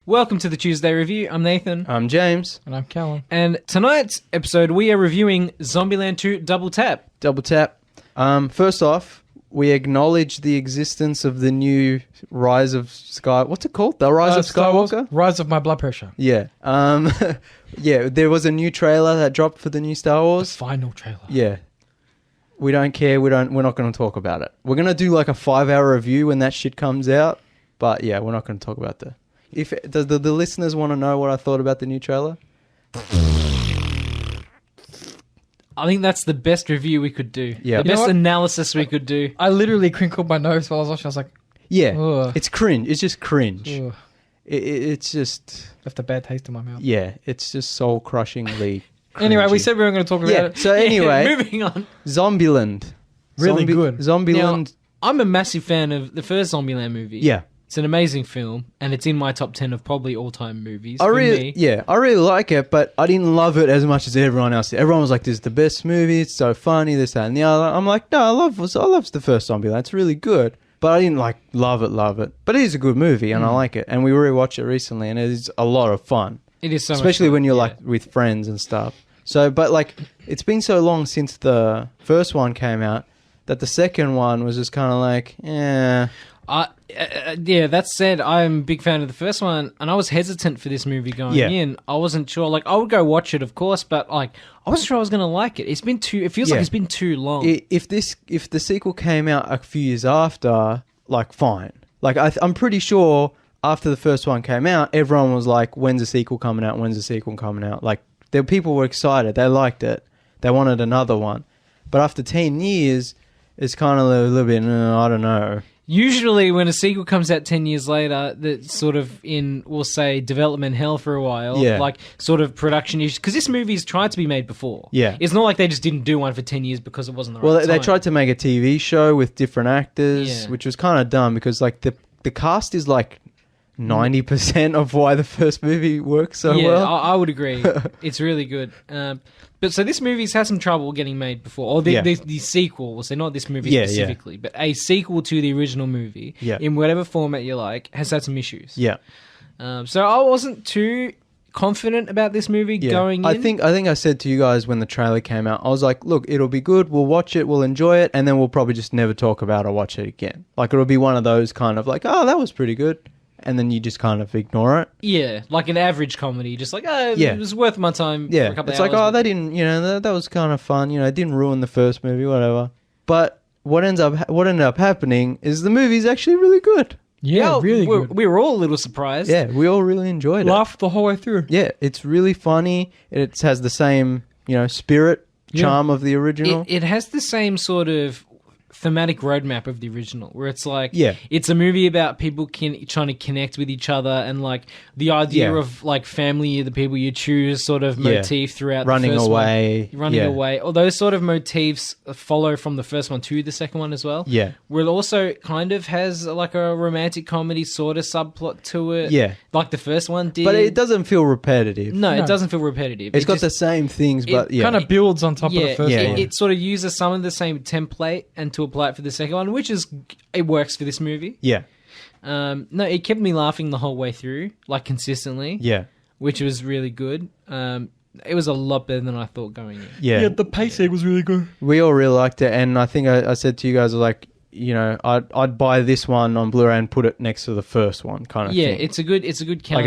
Welcome to the Tuesday Review. I'm Nathan. I'm James. And I'm Callum. And tonight's episode, we are reviewing Zombieland 2 Double Tap. Double Tap. First off, we acknowledge the existence of the new Rise of Sky... What's it called? The Rise of Skywalker? Rise of my blood pressure. Yeah. Yeah, there was a new trailer that dropped for the new Star Wars. The final trailer. Yeah. We don't care. We're not going to talk about it. We're going to do like a 5-hour review when that shit comes out. But yeah, we're not going to talk about that. Does the listeners want to know what I thought about the new trailer? I think that's the best review we could do. Yeah. The best analysis we could do. I literally crinkled my nose while I was watching. I was like, Yeah. ugh. It's cringe. It's just cringe. Ugh. It's just... Left a bad taste in my mouth. Yeah. It's just soul-crushingly Anyway, we cringy. said we were going to talk about it. So anyway, Moving on. Zombieland. Really good. Zombieland. Now, I'm a massive fan of the first Zombieland movie. Yeah. It's an amazing film, and it's in my top 10 of probably all-time movies. I for really like it, but I didn't love it as much as everyone else did. Everyone was like, "This is the best movie. It's so funny. This, that, and the other." I'm like, "No, I love the first Zombieland. It's really good." But I didn't love it. But it is a good movie, and I like it. And we rewatched it recently, and it is a lot of fun. It is so much especially fun, when you're yeah. like with friends and stuff. So, but like, it's been so long since the first one came out that the second one was just kind of like, Yeah, that said, I'm a big fan of the first one, and I was hesitant for this movie going in. I wasn't sure. Like, I would go watch it, of course, but like, I wasn't sure I was going to like it. It feels like it's been too long. If the sequel came out a few years after, like, fine. Like, I'm pretty sure after the first one came out, everyone was like, "When's the sequel coming out? When's the sequel coming out?" Like, people were excited. They liked it. They wanted another one. But after 10 years, it's kind of a little bit, I don't know. Usually when a sequel comes out 10 years later, that's sort of in, we'll say, development hell for a while. Yeah. Like, sort of production issues. Because this movie's tried to be made before. Yeah. It's not like they just didn't do one for 10 years because it wasn't the right Well, time. they tried to make a TV show with different actors, which was kind of dumb because, like, the cast is, like, 90% of why the first movie works so well. Yeah, I would agree. It's really good. But so this movie's had some trouble getting made before. Or the sequel, we'll say, not this movie specifically, but a sequel to the original movie, in whatever format you like, has had some issues. Yeah. So I wasn't too confident about this movie going in. I think I said to you guys when the trailer came out, I was like, look, it'll be good, we'll watch it, we'll enjoy it, and then we'll probably just never talk about it or watch it again. Like, it'll be one of those kind of like, oh, that was pretty good. And then you just kind of ignore it. Yeah, like an average comedy, just like, it was worth my time for a couple it's of hours. like, oh, they didn't, that was kind of fun, it didn't ruin the first movie, whatever. But what ended up happening is the movie's actually really good. Yeah, really good. We were all a little surprised. Yeah, we all really enjoyed it. Laughed the whole way through. Yeah, it's really funny. It has the same, spirit, charm of the original. It has the same sort of thematic roadmap of the original, where it's like, it's a movie about people trying to connect with each other, and like the idea of like family, the people you choose, sort of motif throughout running the first away, one. Running away. All those sort of motifs follow from the first one to the second one as well. Yeah, where it also kind of has like a romantic comedy sort of subplot to it. Yeah, like the first one did, but it doesn't feel repetitive. No, it doesn't feel repetitive. It's got the same things, but kind of builds on top of the first one. It sort of uses some of the same template and to apply it for the second one, which is, it works for this movie. Yeah. No, it kept me laughing the whole way through, like consistently. Yeah. Which was really good. It was a lot better than I thought going in. Yeah, the pacing was really good. We all really liked it, and I think I said to you guys, like, I'd buy this one on Blu-ray and put it next to the first one, kind of thing. Yeah, it's a good counterpiece. Like,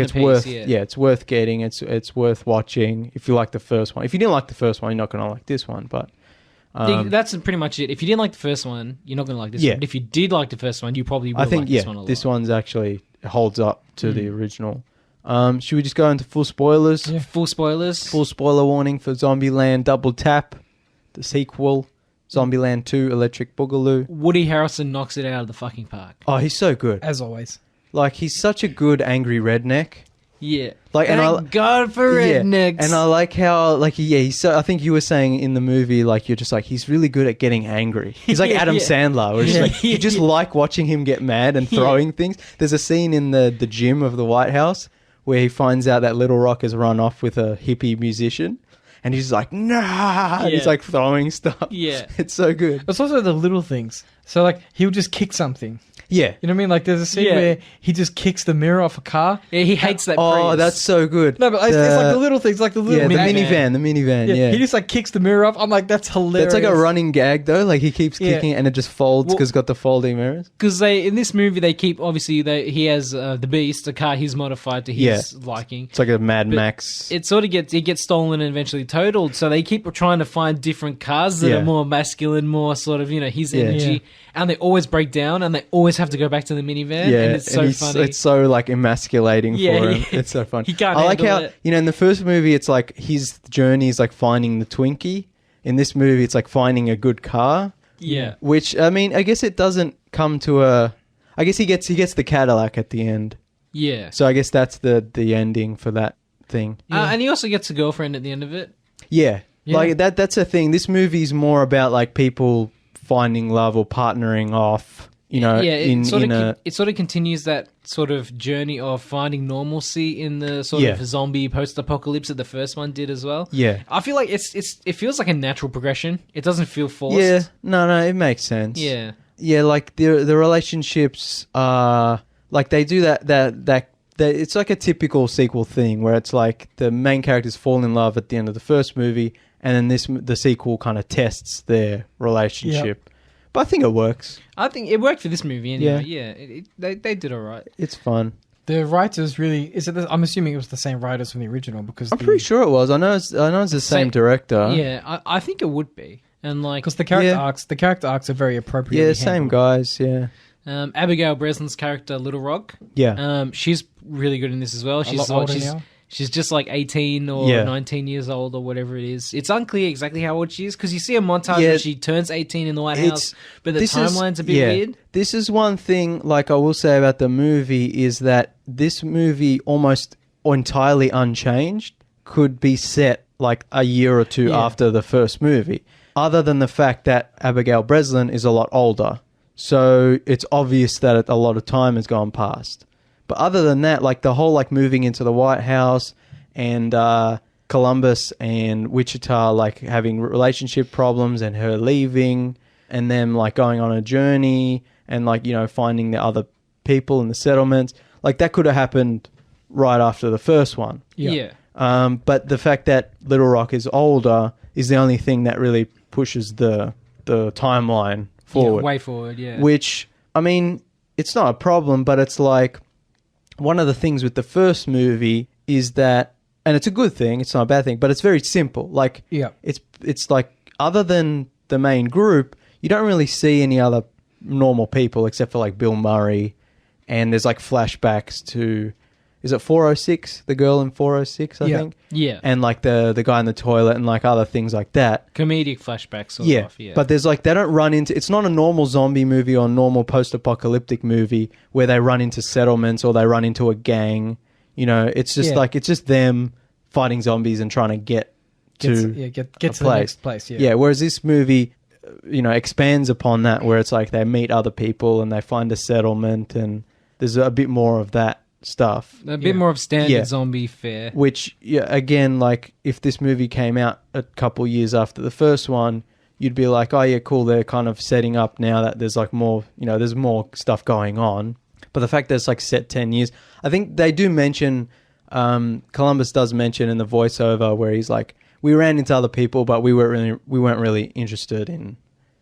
it's worth getting. It's worth watching if you like the first one. If you didn't like the first one, you're not going to like this one, but... that's pretty much it. If you didn't like the first one, you're not going to like this one. But if you did like the first one, you probably will like this one a lot. This one's actually holds up to the original. Should we just go into full spoilers? Yeah. Full spoilers. Full spoiler warning for Zombieland Double Tap, the sequel, Zombieland 2 Electric Boogaloo. Woody Harrelson knocks it out of the fucking park. Oh, he's so good. As always. Like, he's such a good angry redneck. Yeah. Like, Thank God for rednecks. And I like how, like, he's so, I think you were saying in the movie, like, you're just like, he's really good at getting angry. He's like Adam Sandler, where it's like, you just like watching him get mad and throwing things. There's a scene in the gym of the White House where he finds out that Little Rock has run off with a hippie musician. And he's like, nah. And he's like throwing stuff. Yeah. It's so good. It's also the little things. So, like, he'll just kick something. Yeah. You know what I mean? Like there's a scene where he just kicks the mirror off a car. Yeah, he hates that. Oh, Prius. that's so good. No, but it's like the little things, like the little the minivan. Yeah. He just like kicks the mirror off. I'm like, that's hilarious. That's like a running gag though. Like he keeps kicking it and it just folds because it's got the folding mirrors. Because in this movie they keep he has the Beast, a car he's modified to his liking. It's like a Mad Max. It sort of gets stolen and eventually totaled. So they keep trying to find different cars that are more masculine, more sort of his energy, and they always break down and they always have to go back to the minivan. Yeah, and it's so funny. It's so like emasculating for him. It's so fun. He can't. I like how it. in the first movie it's like his journey is like finding the Twinkie. In this movie, it's like finding a good car. Yeah. Which I mean, I guess it doesn't come to a. I guess he gets the Cadillac at the end. Yeah. So I guess that's the ending for that thing. And he also gets a girlfriend at the end of it. Yeah. Like that's a thing. This movie's more about like people finding love or partnering off. It sort of continues that sort of journey of finding normalcy in the sort of zombie post-apocalypse that the first one did as well. Yeah, I feel like it feels like a natural progression. It doesn't feel forced. Yeah, no, it makes sense. Yeah, like the relationships are like they do that. It's like a typical sequel thing where it's like the main characters fall in love at the end of the first movie, and then the sequel kind of tests their relationship. Yep. But I think it works. I think it worked for this movie anyway. Yeah, they did all right. It's fun. The writers really... I'm assuming it was the same writers from the original because... I'm pretty sure it was. I know it's the same director. Yeah, I think it would be. And like... Because the character arcs are very appropriate. Yeah, same guys, yeah. Abigail Breslin's character, Little Rock. Yeah. She's really good in this as well. She's just like 18 or 19 years old or whatever it is. It's unclear exactly how old she is because you see a montage where she turns 18 in the White House, but the timeline's a bit weird. This is one thing, like I will say about the movie, is that this movie almost entirely unchanged could be set like a year or two after the first movie, other than the fact that Abigail Breslin is a lot older. So it's obvious that a lot of time has gone past. But other than that, like the whole like moving into the White House and Columbus and Wichita like having relationship problems and her leaving and them like going on a journey and like, finding the other people in the settlements, like that could have happened right after the first one. Yeah. But the fact that Little Rock is older is the only thing that really pushes the timeline forward. Yeah, way forward, yeah. Which, I mean, it's not a problem, but it's like... One of the things with the first movie is that, and it's a good thing, it's not a bad thing, but it's very simple. Like, it's like, other than the main group, you don't really see any other normal people except for like Bill Murray, and there's like flashbacks to, is it 406? The girl in 406, I think? Yeah. And like the guy in the toilet and like other things like that. Comedic flashbacks sort of. Yeah. But there's like, they don't run into, it's not a normal zombie movie or normal post-apocalyptic movie where they run into settlements or they run into a gang. It's just like, it's just them fighting zombies and trying to get to the next place. Yeah. Whereas this movie, expands upon that where it's like they meet other people and they find a settlement and there's a bit more of that stuff. A bit more of standard zombie fare. Which, again, like, if this movie came out a couple years after the first one, you'd be like, oh, yeah, cool, they're kind of setting up now that there's, like, more, there's more stuff going on. But the fact that it's, like, set 10 years... I think they do mention... Columbus does mention in the voiceover where he's like, we ran into other people, but we weren't really interested in,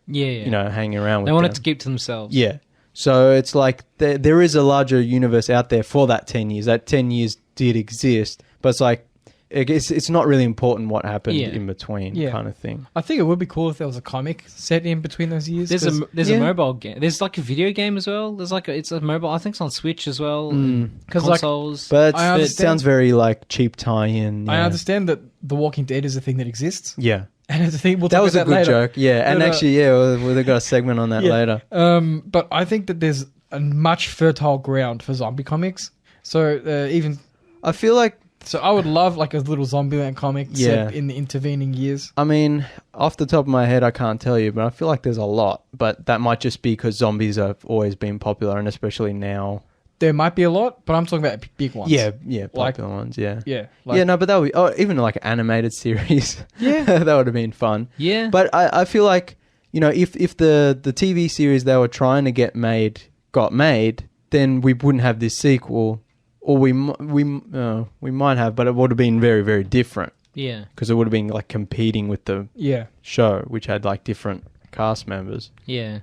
hanging around with them. They wanted to keep to themselves. Yeah. So it's like there is a larger universe out there for that 10 years. That 10 years did exist, but it's like it's not really important what happened in between kind of thing. I think it would be cool if there was a comic set in between those years. There's a mobile game. There's like a video game as well. There's like it's a mobile. I think it's on Switch as well. Consoles. But it sounds very like cheap tie-in. I understand that The Walking Dead is a thing that exists. Yeah. And I think that was a good joke. Yeah, and actually, we've got a segment on that later. But I think that there's a much fertile ground for zombie comics. So I feel like... So I would love like a little Zombieland comic set in the intervening years. I mean, off the top of my head, I can't tell you, but I feel like there's a lot. But that might just be because zombies have always been popular, and especially now. There might be a lot, but I'm talking about big ones. Yeah, popular ones, yeah. Yeah. But that would be... even like an animated series. Yeah. That would have been fun. Yeah. But I feel like, if the TV series they were trying to get made got made, then we wouldn't have this sequel, or we might have, but it would have been very, very different. Yeah, because it would have been like competing with the show, which had like different cast members. Yeah.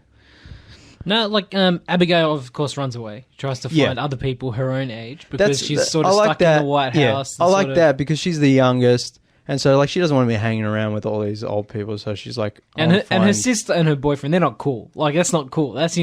No, like Abigail, of course, runs away. Tries to find other people her own age because she's sort of stuck in the White House. I like that because she's the youngest, and so like she doesn't want to be hanging around with all these old people. So she's like, and her sister and her boyfriend, they're not cool. Like that's not cool. That's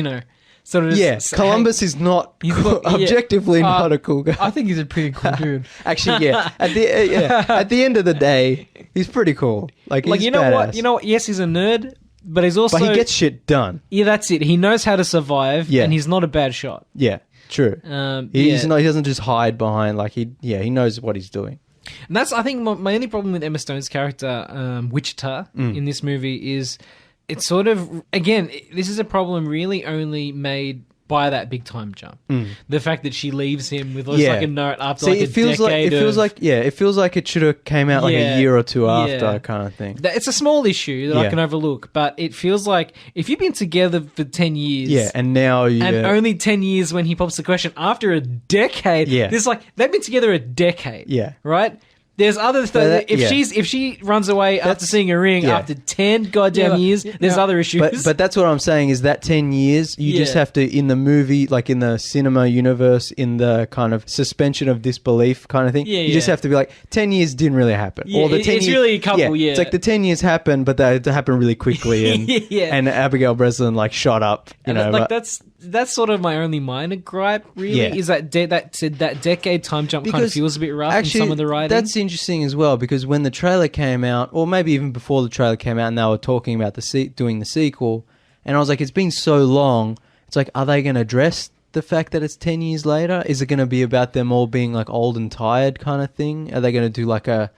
sort of Columbus is not objectively not a cool guy. I think he's a pretty cool dude. Actually, at the end of the day, he's pretty cool. Like he's badass. what? Yes, he's a nerd. But he's also... But he gets shit done. Yeah, that's it. He knows how to survive, and he's not a bad shot. Yeah, true. He doesn't just hide behind, like, he knows what he's doing. And that's, I think, my only problem with Emma Stone's character, Wichita, in this movie is it's sort of... Again, this is a problem really only made by that big time jump. The fact that she leaves him with like a note after a decade it feels like it should have came out like a year or two after kind of thing. It's a small issue that I can overlook, but it feels like if you've been together for 10 years and now only 10 years when he pops the question after a decade, there's like they've been together a decade, right? There's other stuff. If she runs away after seeing a ring after 10 goddamn years, there's other issues. But that's what I'm saying is that 10 years, you just have to, in the movie, like in the cinema universe, in the kind of suspension of disbelief kind of thing, you just have to be like, 10 years didn't really happen. Yeah, or the 10 it's years, really a couple, It's like the 10 years happened, but they happened really quickly. And Abigail Breslin like shot up. That's sort of my only minor gripe, really, is that that decade time jump kind of feels a bit rough in some of the writing. That's interesting as well, because when the trailer came out, or maybe even before the trailer came out, and they were talking about doing the sequel, and I was like, it's been so long, it's like, are they going to address the fact that it's 10 years later? Is it going to be about them all being like old and tired kind of thing? Are they going to do like a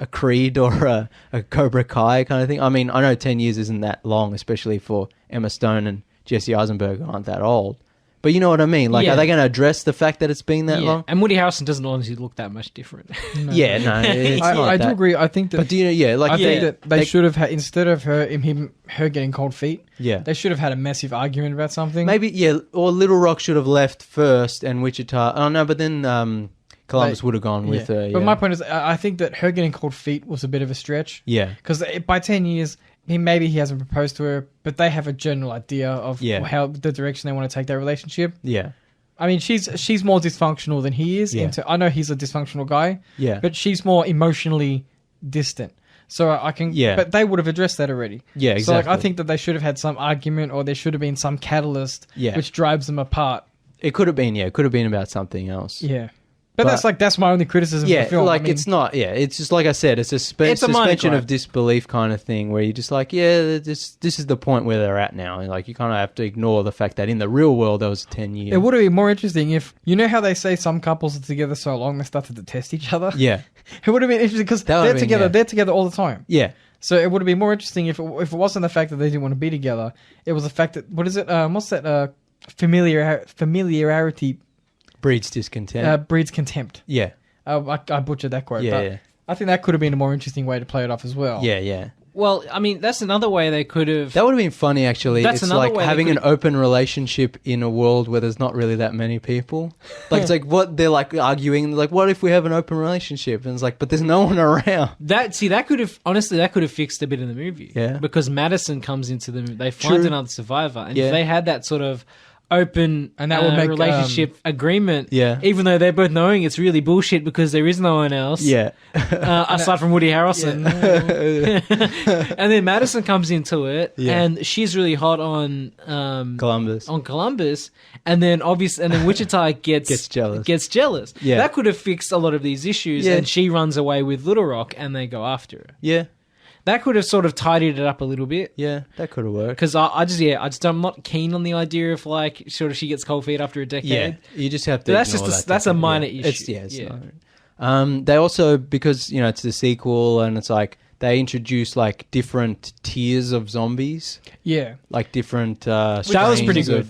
Creed or a Cobra Kai kind of thing? I mean, I know 10 years isn't that long, especially for Emma Stone and Jesse Eisenberg aren't that old. But you know what I mean? Like, are they going to address the fact that it's been that long? And Woody Harrelson doesn't honestly look that much different. I do agree. I think that... But do you know, I think that they should have had, instead of her getting cold feet, they should have had a massive argument about something. Maybe, or Little Rock should have left first and Wichita... Oh, no, but then... Columbus would have gone with her. But my point is, I think that her getting cold feet was a bit of a stretch. Yeah. Because by 10 years... Maybe he hasn't proposed to her, but they have a general idea of how the direction they want to take their relationship. Yeah. I mean, she's more dysfunctional than he is. I know he's a dysfunctional guy. Yeah. But she's more emotionally distant. So I can... Yeah. But they would have addressed that already. Yeah, exactly. So I think that they should have had some argument, or there should have been some catalyst which drives them apart. It could have been, it could have been about something else. Yeah. But that's my only criticism of the film. It's not, it's just like I said, it's a suspension of disbelief kind of thing where you're just like, this is the point where they're at now. And like, you kind of have to ignore the fact that in the real world, there was 10 years. It would have been more interesting if, you know how they say some couples are together so long they started to test each other? Yeah. It would have been interesting because they're together all the time. Yeah. So it would have been more interesting if it wasn't the fact that they didn't want to be together. It was the fact that, what is it? What's that? Familiarity. Breeds discontent. Breeds contempt. Yeah. I butchered that quote. Yeah. I think that could have been a more interesting way to play it off as well. Yeah. Well, I mean, that's another way they could have... That would have been funny, actually. It's like having an open relationship in a world where there's not really that many people. Like, it's like, what they're like arguing, like, what if we have an open relationship? And it's like, but there's no one around. That could have, honestly, that could have fixed a bit in the movie. Yeah. Because Madison comes into the movie. They find another survivor. And if they had that sort of open and that would make relationship agreement, even though they're both knowing it's really bullshit because there is no one else, aside from Woody Harrelson. And then Madison comes into it, and she's really hot on Columbus, and then Wichita gets jealous. That could have fixed a lot of these issues, and she runs away with Little Rock, and they go after her. That could have sort of tidied it up a little bit. Yeah, that could have worked. Because I'm not keen on the idea of like sort of she gets cold feet after a decade. Yeah, you just have to. That's a minor issue. It's not. They also, because it's the sequel and it's like they introduce like different tiers of zombies. Yeah, like different. That was pretty good.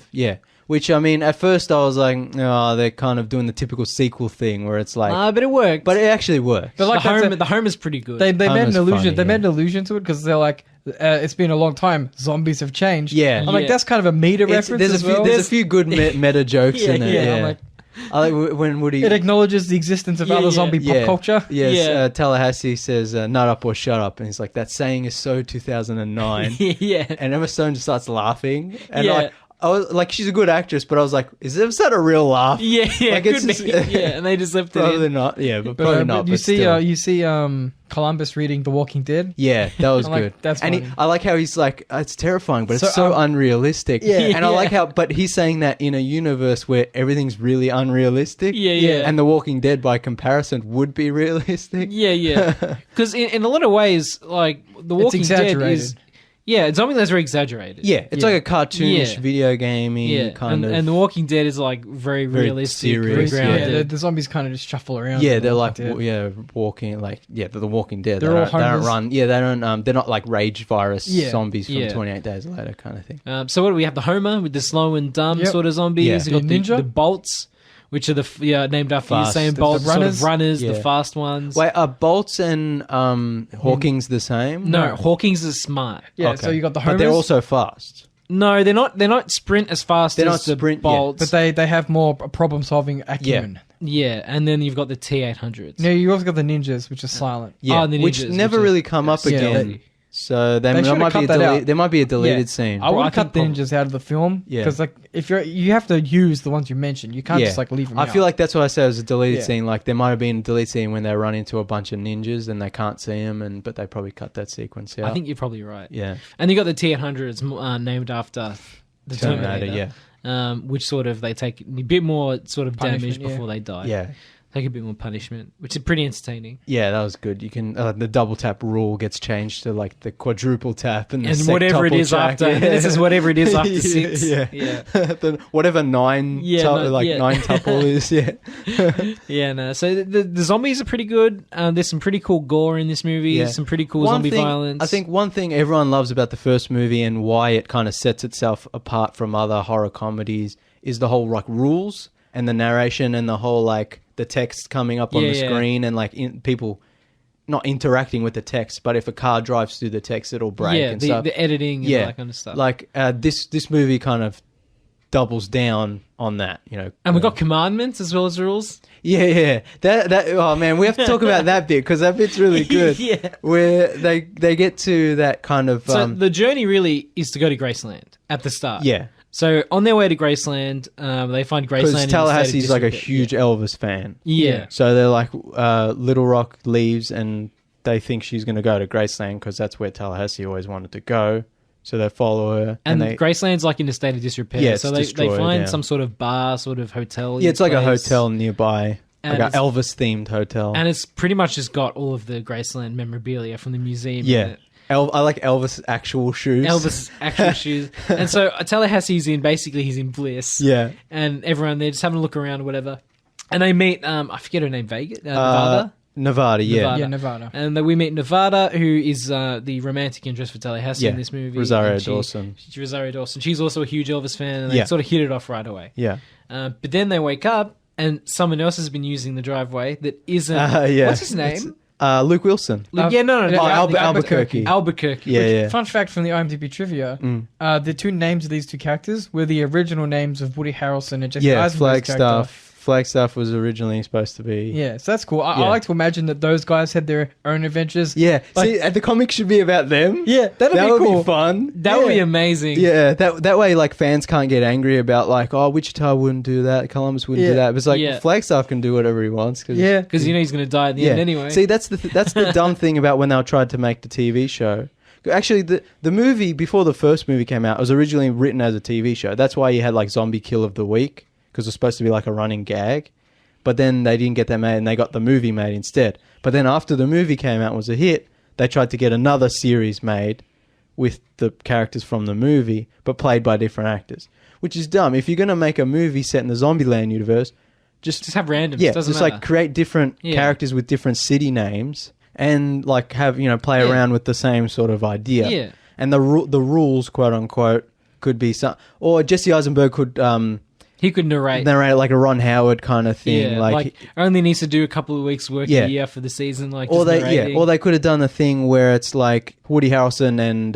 Which, I mean, at first I was like, they're kind of doing the typical sequel thing where it's like... but it worked. But it actually works. But like the home is pretty good. They made an allusion. They made an allusion to it because they're like, it's been a long time. Zombies have changed. Yeah. I'm like, that's kind of a meta reference as well. There's a few good meta jokes in it. Yeah. I'm like, I like when Woody... It acknowledges the existence of other zombie pop culture. Yes, Tallahassee says, nut up or shut up. And he's like, that saying is so 2009. Yeah. And Emma Stone just starts laughing. And like, I was like, she's a good actress, but I was like, is that a real laugh? Yeah, like, it's just, and they just left it probably in. not. Yeah, but probably not. But you see Columbus reading The Walking Dead. Yeah, that was good. Like, that's funny. I like how he's like, it's terrifying, but it's so unrealistic. Yeah, and I like how, but he's saying that in a universe where everything's really unrealistic. Yeah. And The Walking Dead, by comparison, would be realistic. Yeah. Because in a lot of ways, like The Walking Dead is. Yeah, Zombieland's very exaggerated. Yeah, it's like a cartoonish video gamey kind of. And The Walking Dead is like very realistic, serious. grounded. The zombies kind of just shuffle around. Yeah, they're like walking like The Walking Dead. They're all they don't run. Yeah, they don't. They're not like rage virus zombies from 28 Days Later kind of thing. So what do we have? The Homer with the slow and dumb sort of zombies. Yeah. You got the Ninja, the Bolts, which are named after the same Bolts, the runners, sort of runners, the fast ones. Wait, are Bolts and Hawkins the same? No, Hawkins is smart. Yeah, so you got the Homers. But they're also fast. No, they're not. They're not sprint as fast they're as not the Bolts. But they have more problem-solving acumen. Yeah, and then you've got the T-800s. No, you also got the ninjas, which are silent. Yeah, the ninjas, which never really come up again. So there might be a deleted scene. I would cut the ninjas out of the film because like if you have to use the ones you mentioned, you can't just like leave them out. I feel like that's what I said was a deleted scene. Like there might have been a deleted scene when they run into a bunch of ninjas and they can't see them, but they probably cut that sequence out. I think you're probably right. Yeah, and you got the T-800s named after the Terminator, which sort of they take a bit more sort of damage before they die. Yeah. Take a bit more punishment, which is pretty entertaining. Yeah, that was good. You can the double tap rule gets changed to like the quadruple tap and whatever it is after. Yeah. This is whatever it is after 6. Yeah. Whatever 9 tuple is. Yeah. Yeah. No. So the zombies are pretty good. There's some pretty cool gore in this movie. Yeah. Some pretty cool zombie violence. I think one thing everyone loves about the first movie and why it kind of sets itself apart from other horror comedies is the whole like rules and the narration and the whole like the text coming up on the screen and like people not interacting with the text, but if a car drives through the text, it'll break and stuff. The editing and all that kind of stuff. Like this movie kind of doubles down on that, you know. And we got commandments as well as rules. Yeah. That oh man, we have to talk about that bit because that bit's really good. Yeah. Where they get to that kind of so the journey really is to go to Graceland at the start. Yeah. So on their way to Graceland, they find Graceland. Because Tallahassee's like a huge Elvis fan. Yeah. So they're like, Little Rock leaves and they think she's going to go to Graceland because that's where Tallahassee always wanted to go. So they follow her. And Graceland's like in a state of disrepair. Yeah, so they find some sort of bar, sort of hotel. Yeah, it's like a hotel nearby. Like an Elvis-themed hotel. And it's pretty much just got all of the Graceland memorabilia from the museum. Yeah. I like Elvis' actual shoes. And so Tallahassee's he's in bliss. Yeah. And everyone, they're just having a look around or whatever. And they meet, I forget her name, Nevada? Nevada, yeah. Yeah, Nevada. And then we meet Nevada, who is the romantic interest for Tallahassee in this movie. Rosario Dawson. She's also a huge Elvis fan, and they sort of hit it off right away. Yeah. But then they wake up, and someone else has been using the driveway that isn't... What's his name? Luke Wilson. Albuquerque. Yeah. Fun fact from the IMDb trivia: the two names of these two characters were the original names of Woody Harrelson and Jesse Eisenberg's character. Flagstaff was originally supposed to be. Yeah, so that's cool. I like to imagine that those guys had their own adventures. Yeah, see, the comic should be about them. Yeah, that would be fun. That would be amazing. Yeah, that way, like fans can't get angry about like, oh, Wichita wouldn't do that, Columbus wouldn't do that. But it's like Flagstaff can do whatever he wants. Because he's going to die at the end anyway. See, that's the dumb thing about when they tried to make the TV show. Actually, the movie before the first movie came out was originally written as a TV show. That's why you had like Zombie Kill of the Week because it was supposed to be like a running gag. But then they didn't get that made and they got the movie made instead. But then after the movie came out and was a hit, they tried to get another series made with the characters from the movie, but played by different actors. Which is dumb. If you're going to make a movie set in the Zombieland universe, just have randoms. Yeah, just matter. Like create different characters with different city names and like have, play around with the same sort of idea. Yeah. And the rules, quote unquote, could be some... Or Jesse Eisenberg could... He could narrate like a Ron Howard kind of thing. Yeah, like only needs to do a couple of weeks work a year for the season. Like, or they could have done a thing where it's like Woody Harrelson and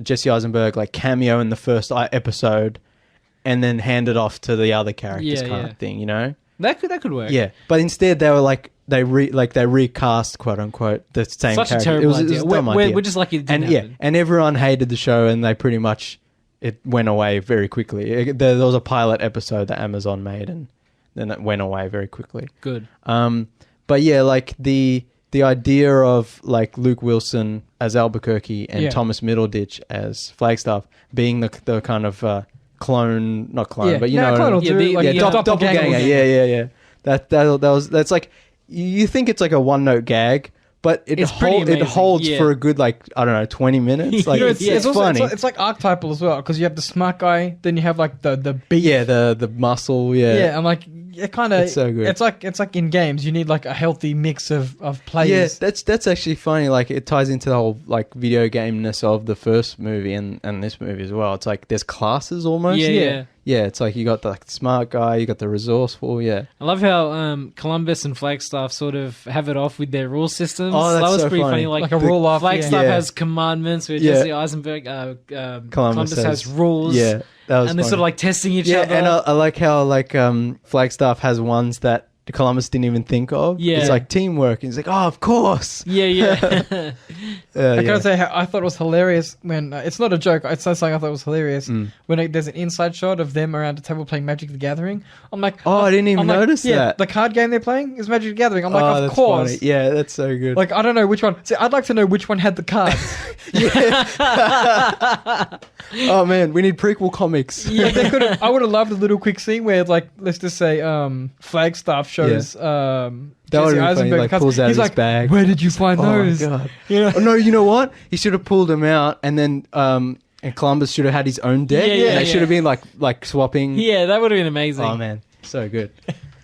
Jesse Eisenberg like cameo in the first episode, and then hand it off to the other characters kind of thing. You know, that could work. Yeah, but instead they were like they recast quote unquote the same Such character. a terrible idea. We're just lucky it didn't happen. And everyone hated the show, and they pretty much. It went away very quickly. There was a pilot episode that Amazon made, and then it went away very quickly. Good. But yeah, like the idea of like Luke Wilson as Albuquerque and Thomas Middleditch as Flagstaff being the kind of clone, not clone, but you know, doppelganger. Yeah. That's like you think it's like a one-note gag. But it holds for a good, like, I don't know, 20 minutes. Like, it's funny. It's like archetypal as well, because you have the smart guy, then you have like the beef. Yeah, the muscle, Yeah, I'm like, it kind of... It's so good. It's like in games, you need like a healthy mix of players. Yeah, that's actually funny. Like, it ties into the whole, like, video game-ness of the first movie and this movie as well. It's like, there's classes almost. Yeah, it's like you got the smart guy, you got the resourceful, I love how Columbus and Flagstaff sort of have it off with their rule systems. Oh, that's that was so pretty funny. Like a rule off. Flagstaff has commandments, where Jesse Eisenberg, Columbus has rules. Yeah, that was and they're sort of like testing each other. And I like how like Flagstaff has ones that Columbus didn't even think of. Yeah. It's like teamwork. And he's like, oh, of course. Yeah. I gotta say, I thought it was hilarious when it's not a joke. It's not something I thought was hilarious when there's an inside shot of them around the table playing Magic the Gathering. I'm like, I didn't even notice that. The card game they're playing is Magic the Gathering. I'm like, of course. Funny. Yeah, that's so good. Like, I don't know which one. See, I'd like to know which one had the cards. Oh man, we need prequel comics. Yeah, they could have. I would have loved a little quick scene where, like, let's just say, Flagstaff shows that would be funny. Like, pulls out his bag. Where did you find those? Oh my god! No, you know what? He should have pulled them out, and then and Columbus should have had his own deck. They should have been like swapping. Yeah, that would have been amazing. Oh man, so good.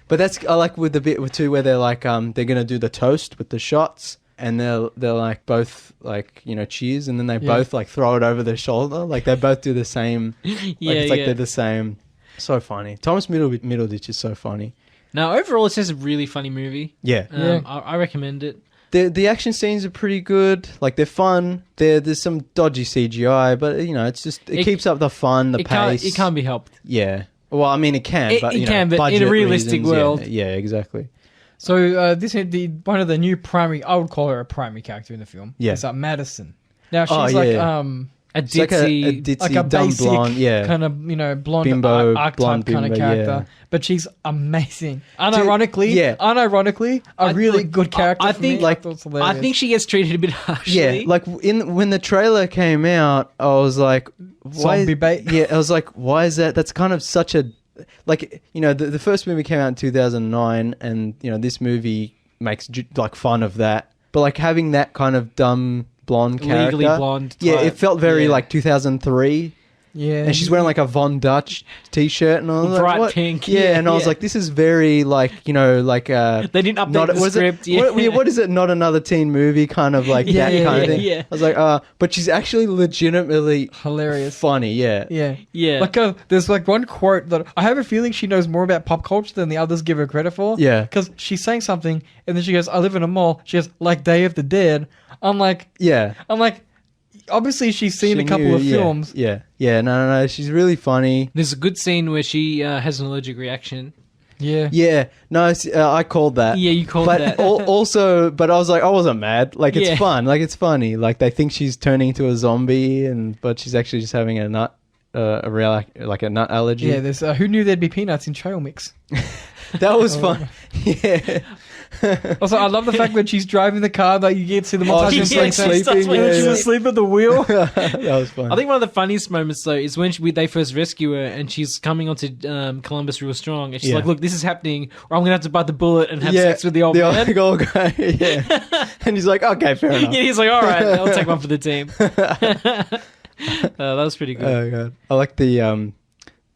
But I like with the bit too where they're like they're gonna do the toast with the shots. And they're like both like, you know, cheers, and then they both like throw it over their shoulder. Like they both do the same. It's like they're the same. So funny. Thomas Middleditch is so funny. Now overall, it's just a really funny movie. Yeah. I recommend it. The action scenes are pretty good. Like they're fun. There's some dodgy CGI, but you know, it keeps up the fun, the pace. It can't be helped. Yeah. Well, I mean, it can, but you know, but in a realistic world. Yeah, exactly. So this is one of the new primary. I would call her a primary character in the film. Yeah, it's Madison. Now she's a ditzy, like a dumb basic blonde, kind of, you know, blonde bimbo, archetype kind of character. But she's amazing. Unironically, a really good character. I think she gets treated a bit harshly. Yeah, like when the trailer came out, I was like, zombie bait. Yeah, I was like, why is that? That's kind of such a... Like, you know, the first movie came out in 2009, and, you know, this movie makes, like, fun of that. But, like, having that kind of dumb blonde character... Legally blonde type. Yeah, it felt very, like, 2003. Yeah. And she's wearing, like, a Von Dutch t-shirt, and I was bright like, pink. Yeah, and I was like, this is very, like, you know, like... they didn't update the script. What is it? Not another teen movie, kind of like that kind of thing. Yeah. I was like, but she's actually legitimately... hilarious. Funny, yeah. Yeah. Like, there's, like, one quote that... I have a feeling she knows more about pop culture than the others give her credit for. Yeah. Because she's saying something, and then she goes, I live in a mall. She goes, like Day of the Dead. I'm like... Obviously, she's seen a couple of films. Yeah. No. She's really funny. There's a good scene where she has an allergic reaction. Yeah. No, I called that. Yeah, you called that. Also, but I was like, I wasn't mad. Like, it's fun. Like, it's funny. Like, they think she's turning into a zombie, but she's actually just having a nut allergy. Yeah. There's who knew there'd be peanuts in trail mix. That was fun. Yeah. Also, I love the fact that she's driving the car, that you get to the montage she's sleeping. She's asleep at the wheel. That was fun. I think one of the funniest moments though is when they first rescue her and she's coming onto Columbus real strong, and she's like, "Look, this is happening, or I'm gonna have to bite the bullet and have sex with the old man." The old guy. Yeah. And he's like, "Okay, fair enough." Yeah, he's like, "All right, I'll take one for the team." That was pretty good. Oh god, I like the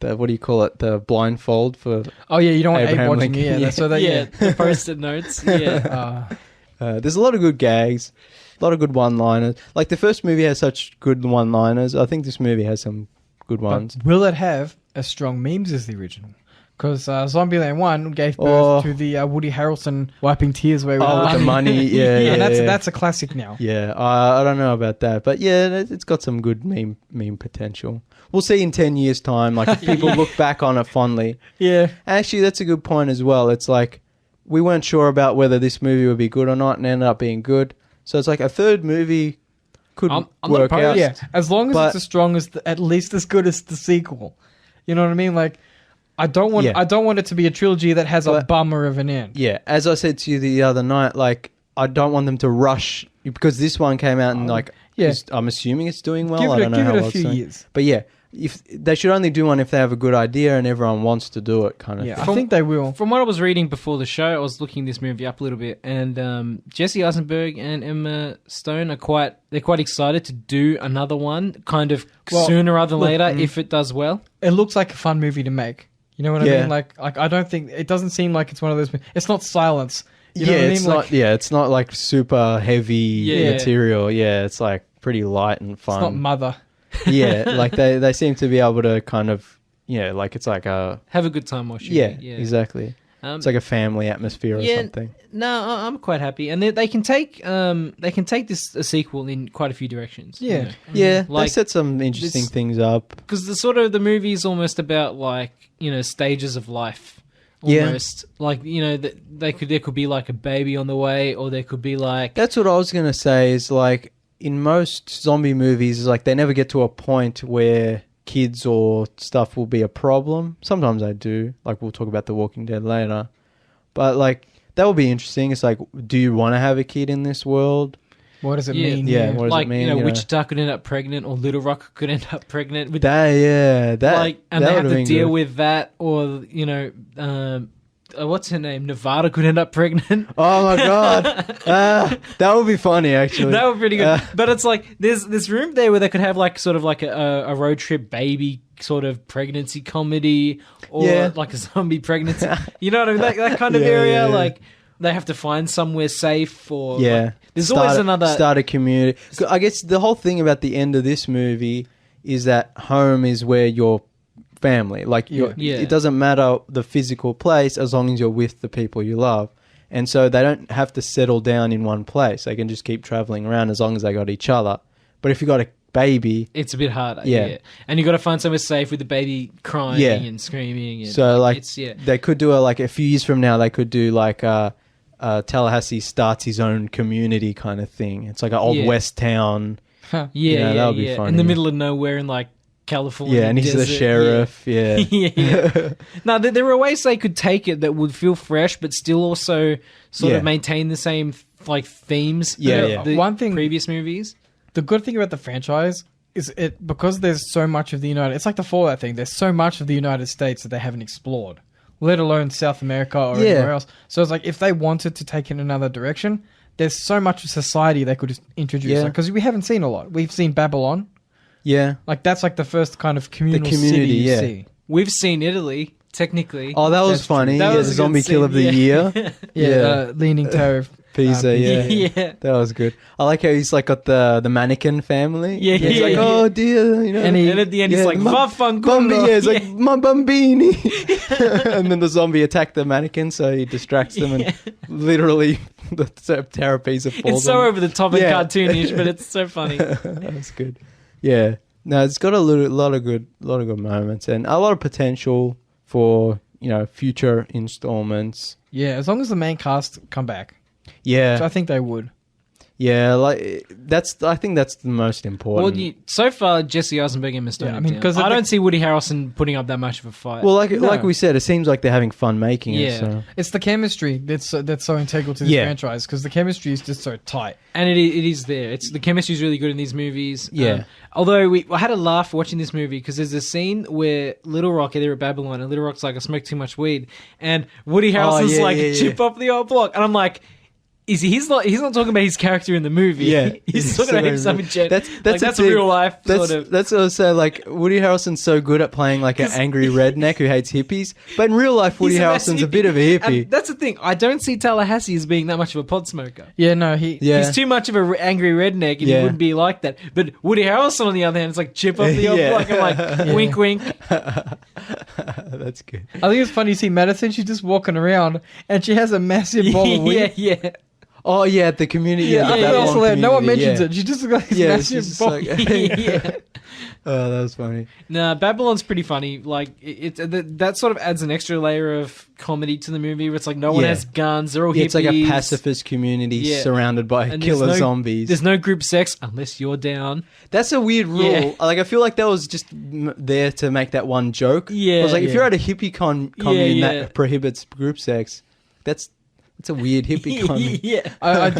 what do you call it? The blindfold for... Oh, yeah, you don't want Abe watching you. Yeah, so that, the post-it notes. Yeah. There's a lot of good gags, a lot of good one-liners. Like, the first movie has such good one-liners. I think this movie has some good ones. But will it have as strong memes as the original? Because Zombieland 1 gave birth to the Woody Harrelson wiping tears away with the money. Yeah, that's a classic now. Yeah, I don't know about that, but yeah, it's got some good meme potential. We'll see in 10 years' time, like if people look back on it fondly. Yeah. Actually, that's a good point as well. It's like we weren't sure about whether this movie would be good or not, and ended up being good. So it's like a third movie could work out. Yeah, as long as it's as strong as at least as good as the sequel. You know what I mean? Like, I don't want it to be a trilogy that has a bummer of an end. Yeah, as I said to you the other night, like I don't want them to rush because this one came out and I'm assuming it's doing well. I don't know how give it a few years. But yeah, if they should only do one if they have a good idea and everyone wants to do it, kind of. Yeah, I think they will. From what I was reading before the show, I was looking this movie up a little bit, and Jesse Eisenberg and Emma Stone are quite excited to do another one, kind of sooner rather than later if it does well. It looks like a fun movie to make. You know what I mean? Like I don't think it doesn't seem like it's one of those. It's not Silence. You know what I mean? It's not. It's not like super heavy material. Yeah, it's like pretty light and fun. It's not Mother. Yeah, like they seem to be able to kind of like it's like a have a good time watching. Yeah, exactly. It's like a family atmosphere or something. No, I'm quite happy, and they can take this a sequel in quite a few directions. Yeah, you know? Yeah, like, they set some interesting things up because the movie is almost about like stages of life. Almost like there could be like a baby on the way, or there could be like that's what I was gonna say is like in most zombie movies is like they never get to a point where kids or stuff will be a problem. Sometimes they do, like we'll talk about The Walking Dead later, but like that will be interesting. It's like, do you want to have a kid in this world? What does it mean? Yeah, what does it mean? Wichita could end up pregnant, or Little Rock could end up pregnant with that. Yeah, that like, and they have to deal with that, or what's her name? Nevada could end up pregnant. Oh my god, that would be funny actually. That would be pretty good. But it's like there's room there where they could have like sort of like a road trip baby sort of pregnancy comedy, or like a zombie pregnancy. You know what I mean? That kind of area. Yeah. Like they have to find somewhere safe, or like, there's always another start a community. I guess the whole thing about the end of this movie is that home is where you're family, like it doesn't matter the physical place as long as you're with the people you love, and so they don't have to settle down in one place. They can just keep traveling around as long as they got each other. But if you got a baby, it's a bit harder. And you got to find somewhere safe with the baby crying and screaming, and so like they could do like a few years from now they could do like Tallahassee starts his own community kind of thing. It's like an old west town. That would be funny. In the middle of nowhere in like California. Yeah, and he's the sheriff. Yeah. Now, there are ways they could take it that would feel fresh, but still also sort of maintain the same like themes. One thing, previous movies. The good thing about the franchise is because there's so much of the United. It's like the Fallout thing. There's so much of the United States that they haven't explored, let alone South America or anywhere else. So it's like if they wanted to take it in another direction, there's so much of society they could just introduce. Because we haven't seen a lot. We've seen Babylon. Yeah. Like, that's like the first kind of community city you see. We've seen Italy, technically. Oh, that was funny. That was the zombie kill of the year. Leaning Tower. Pizza, That was good. I like how he's like got the mannequin family. He's like, oh dear, And at the end he's like, vaffanculo. It's like, ma bambini. And then the zombie attacked the mannequin, so he distracts them and literally the terrapizza falls. It's so over the top and cartoonish, but it's so funny. That's good. Yeah. No, it's got a lot of good moments and a lot of potential for, future installments. Yeah, as long as the main cast come back. Yeah. Which I think they would. Yeah, like I think that's the most important. Well, so far Jesse Eisenberg and Mr. I don't see Woody Harrelson putting up that much of a fight. Well, like we said, it seems like they're having fun making it. So. It's the chemistry that's so integral to this franchise because the chemistry is just so tight, and it is there. The chemistry is really good in these movies. Yeah. Although I had a laugh watching this movie because there's a scene where Little Rock, they're at Babylon, and Little Rock's like, I smoked too much weed, and Woody Harrelson's chip off the old block, and I'm like, he's not talking about his character in the movie. Yeah, he's talking about himself in general. That's a thing. real life sort of. That's also like Woody Harrelson's so good at playing like an angry redneck who hates hippies, but in real life Woody Harrelson's a bit of a hippie. And that's the thing. I don't see Tallahassee as being that much of a pod smoker. Yeah, no, he's too much of an angry redneck, and he wouldn't be like that. But Woody Harrelson, on the other hand, is like chip off the old block. I'm like, wink, wink. That's good. I think it's funny. You see Madison, she's just walking around, and she has a massive bowl of weed. Yeah. Oh yeah, at the community. No one mentions it. She just got this massive bowl. Oh, that was funny. No, Babylon's pretty funny. Like that sort of adds an extra layer of comedy to the movie. Where it's like no one has guns; they're all hippies. It's like a pacifist community surrounded by killer zombies. There's no group sex unless you're down. That's a weird rule. Yeah. Like I feel like that was just there to make that one joke. Yeah, I was like, if you're at a hippie commune that prohibits group sex, it's a weird hippie commune. I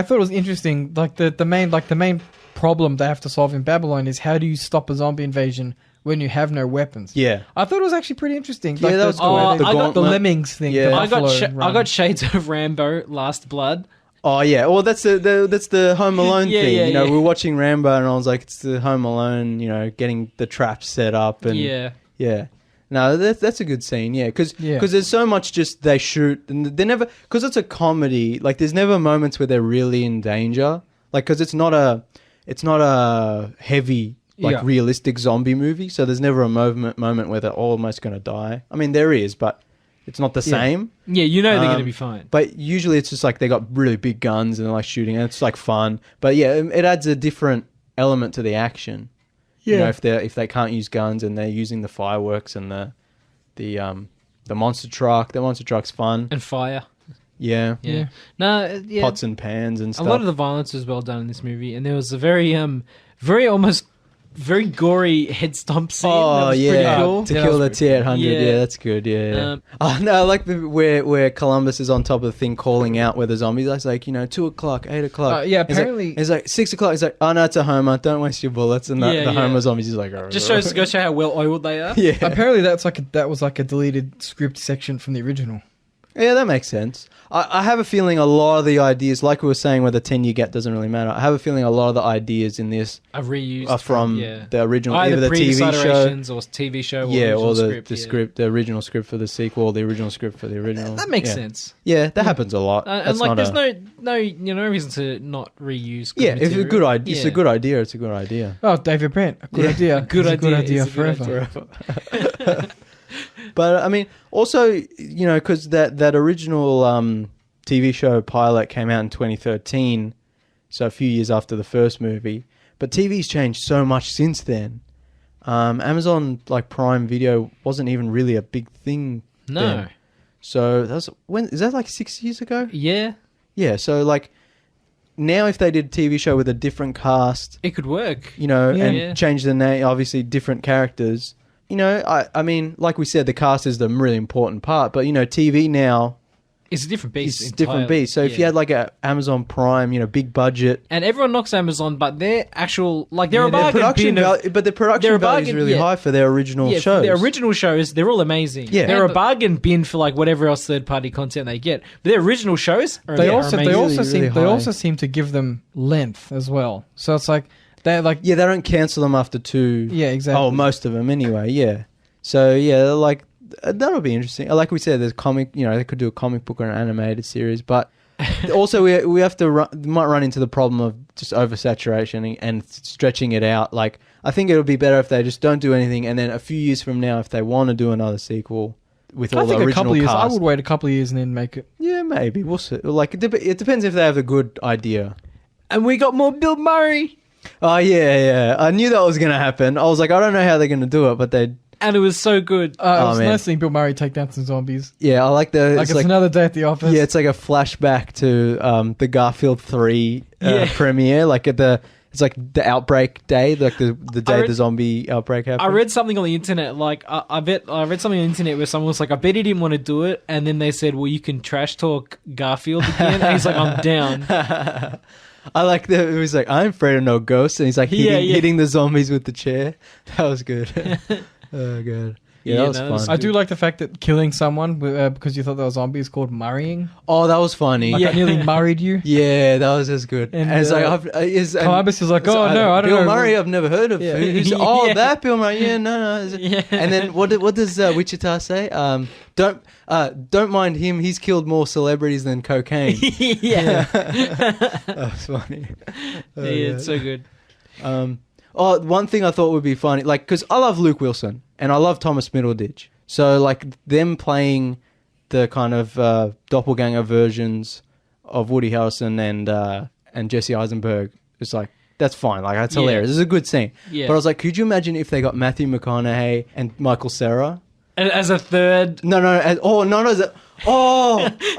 thought it was interesting. Like the main problem they have to solve in Babylon is how do you stop a zombie invasion when you have no weapons? Yeah, I thought it was actually pretty interesting. Yeah, that was cool. I got the lemmings thing. Yeah. I got shades of Rambo: Last Blood. Oh yeah, well that's the Home Alone thing. You know, we're watching Rambo and I was like, it's the Home Alone. You know, getting the traps set up and yeah. No, that's a good scene. Yeah, because there's so much just they shoot and they never because it's a comedy. Like there's never moments where they're really in danger. Like because it's not a heavy realistic zombie movie. So there's never a moment where they're almost going to die. I mean there is, but it's not the same. Yeah, you know they're going to be fine. But usually it's just like they got really big guns and they're like shooting and it's like fun. But yeah, it adds a different element to the action. Yeah. You know, if they can't use guns and they're using the fireworks and the monster truck. The monster truck's fun. And fire. Yeah. No, Pots and pans and stuff. A lot of the violence was well done in this movie, and there was a very gory head stomp scene. Oh, that was pretty cool. To kill the T-800. Yeah, that's good. Yeah. Oh, no, I like where Columbus is on top of the thing calling out where the zombies are. It's like, 2 o'clock, 8 o'clock. Apparently. It's like 6 o'clock. It's like, oh, no, it's a Homer. Don't waste your bullets. And the Homer zombies is like... Just goes to show how well oiled they are. Yeah. Apparently that was like a deleted script section from the original. Yeah, that makes sense. I have a feeling a lot of the ideas, like we were saying, where the 10-year gap doesn't really matter. I have a feeling a lot of the ideas in this are reused from the original, either the TV show, or TV show, or the script, the original script for the sequel, the original script for the original. That makes sense. Yeah, that happens a lot. And like, there's no reason to not reuse. Good material. It's a good idea. It's a good idea. It's a good idea. Oh, David Brent, a good idea. Good idea forever. But I mean, also, because that original TV show pilot came out in 2013, so a few years after the first movie. But TV's changed so much since then. Amazon Prime Video wasn't even really a big thing. No. Then. So is that like 6 years ago? Yeah. Yeah. So now if they did a TV show with a different cast, it could work. And change the name, obviously different characters. I mean, like we said, the cast is the really important part, but TV now it's a different beast. It's a different beast. So if you had a Amazon Prime, big budget, and everyone knocks Amazon, but their actual they're a bargain. But the production value is really high for their original shows. Their original shows, they're all amazing. Yeah, they're a bargain bin for whatever else third party content they get. But their original shows, they also seem to give them length as well. So it's like. They don't cancel them after 2. Yeah, exactly. Oh, most of them anyway. Yeah. So that'll be interesting. Like we said, there's comic. They could do a comic book or an animated series, but also we have to might run into the problem of just oversaturation and stretching it out. Like I think it'll be better if they just don't do anything, and then a few years from now, if they want to do another sequel with all the original cast, I would wait a couple of years and then make it. Yeah, maybe we'll see. It depends if they have a good idea. And we got more Bill Murray. Oh, yeah. I knew that was going to happen. I was like, I don't know how they're going to do it, but they... And it was so good. It was nice seeing Bill Murray take down some zombies. Yeah, I like the... It's another day at the office. Yeah, it's like a flashback to the Garfield 3 premiere. It's like the outbreak day, the day the zombie outbreak happened. I read something on the internet, I read something on the internet where someone was like, I bet he didn't want to do it. And then they said, well, you can trash talk Garfield again. And he's like, I'm down. I like that. It was like, I'm afraid of no ghosts. And he's like hitting the zombies with the chair. That was good. Oh, God. Yeah, that was fun. I do like the fact that killing someone because you thought they were zombies is called murraying. Oh, that was funny. Like I nearly murrayed you. Yeah, that was as good. And it's like Columbus is like, oh no, I don't know. Bill Murray, I've never heard of. Yeah. Oh, that Bill Murray. Yeah, no. Yeah. And then what does Wichita say? Don't mind him. He's killed more celebrities than cocaine. Yeah. That's funny. Yeah, it's so good. One thing I thought would be funny, like, because I love Luke Wilson and I love Thomas Middleditch. So, like, them playing the kind of doppelganger versions of Woody Harrelson and Jesse Eisenberg, it's like, that's fine. Like, that's hilarious. It's a good scene. Yeah. But I was like, could you imagine if they got Matthew McConaughey and Michael Cera? As a third... No, I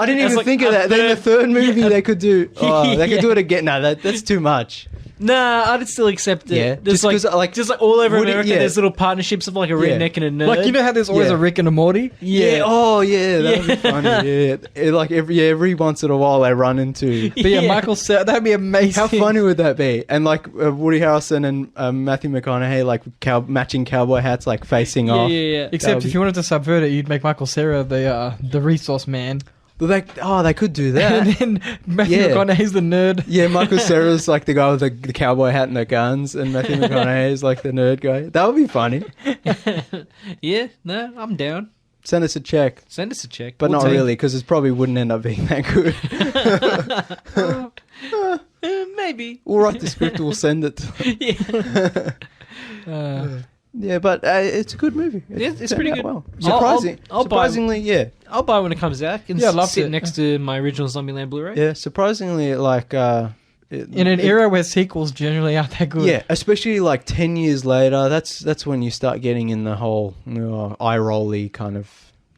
didn't even think of that. Then the third movie they could do... they could do it again. No, that's too much. Nah, I'd still accept it. Yeah, There's just like all over America, there's little partnerships of like a redneck and a nerd. Like, you know how there's always a Rick and a Morty? Yeah. Oh, yeah. That would be funny. Yeah. Like every once in a while they run into... But Michael Cera, that'd be amazing. How funny would that be? And like Woody Harrelson and Matthew McConaughey, like matching cowboy hats, like facing off. Yeah. Except if you wanted to subvert it, you'd make Michael Cera the resource man. But they could do that. And then Matthew McConaughey's the nerd. Yeah, Michael Cera's like the guy with the cowboy hat and the guns, and Matthew McConaughey's like the nerd guy. That would be funny. Yeah, no, I'm down. Send us a check. But not really, because it probably wouldn't end up being that good. Maybe. We'll write the script, we'll send it. Yeah, but it's a good movie. It's pretty good. Well. I'll Surprisingly, yeah. I'll buy it when it comes out. I can sit next to my original Zombieland Blu-ray. Yeah, surprisingly, like... in an era where sequels generally aren't that good. Yeah, especially like 10 years later, that's when you start getting in the whole eye-rolly kind of...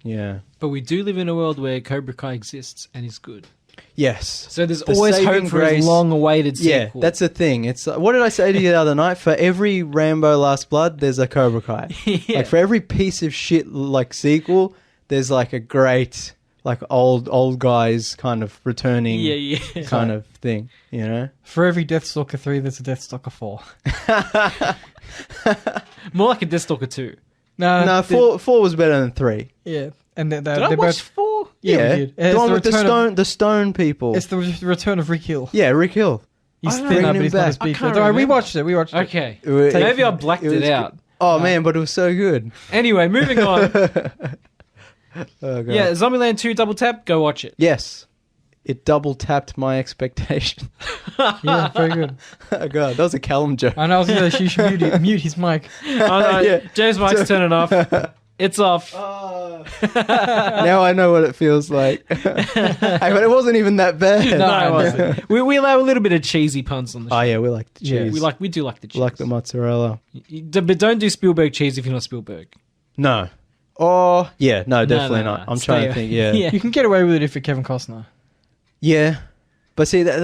Yeah. But we do live in a world where Cobra Kai exists and is good. Yes. So there's always hope for a long-awaited sequel. Yeah, that's the thing. It's what did I say to you the other night? For every Rambo Last Blood, there's a Cobra Kai. Yeah. Like for every piece of shit like sequel, there's like a great like old guys kind of returning kind of thing, you know? For every Deathstalker 3, there's a Deathstalker 4. More like a Deathstalker 2. No, 4 was better than 3. Yeah. And did I watch 4? Yeah. we did. The one with the stone people. It's the return of Rick Hill. Yeah, Rick Hill. He's thinner, but he's not as big. We watched it. Okay. Maybe I blacked it out. Oh, man, but it was so good. Anyway, moving on. Oh, God. Yeah, Zombieland 2 Double Tap, go watch it. Yes. It double tapped my expectation. Yeah, very good. Oh, God, that was a Callum joke. I know, I was going to say you should mute his mic. James' mic's turning off. It's off. Now I know what it feels like. Hey, but it wasn't even that bad. No, it wasn't. We allow a little bit of cheesy puns on the show. Oh, yeah, we like the cheese. Yeah, we do like the cheese. We like the mozzarella. But don't do Spielberg cheese if you're not Spielberg. No. Oh, yeah, no, definitely not. I'm trying to think, yeah. You can get away with it if you're Kevin Costner. Yeah. But see, that's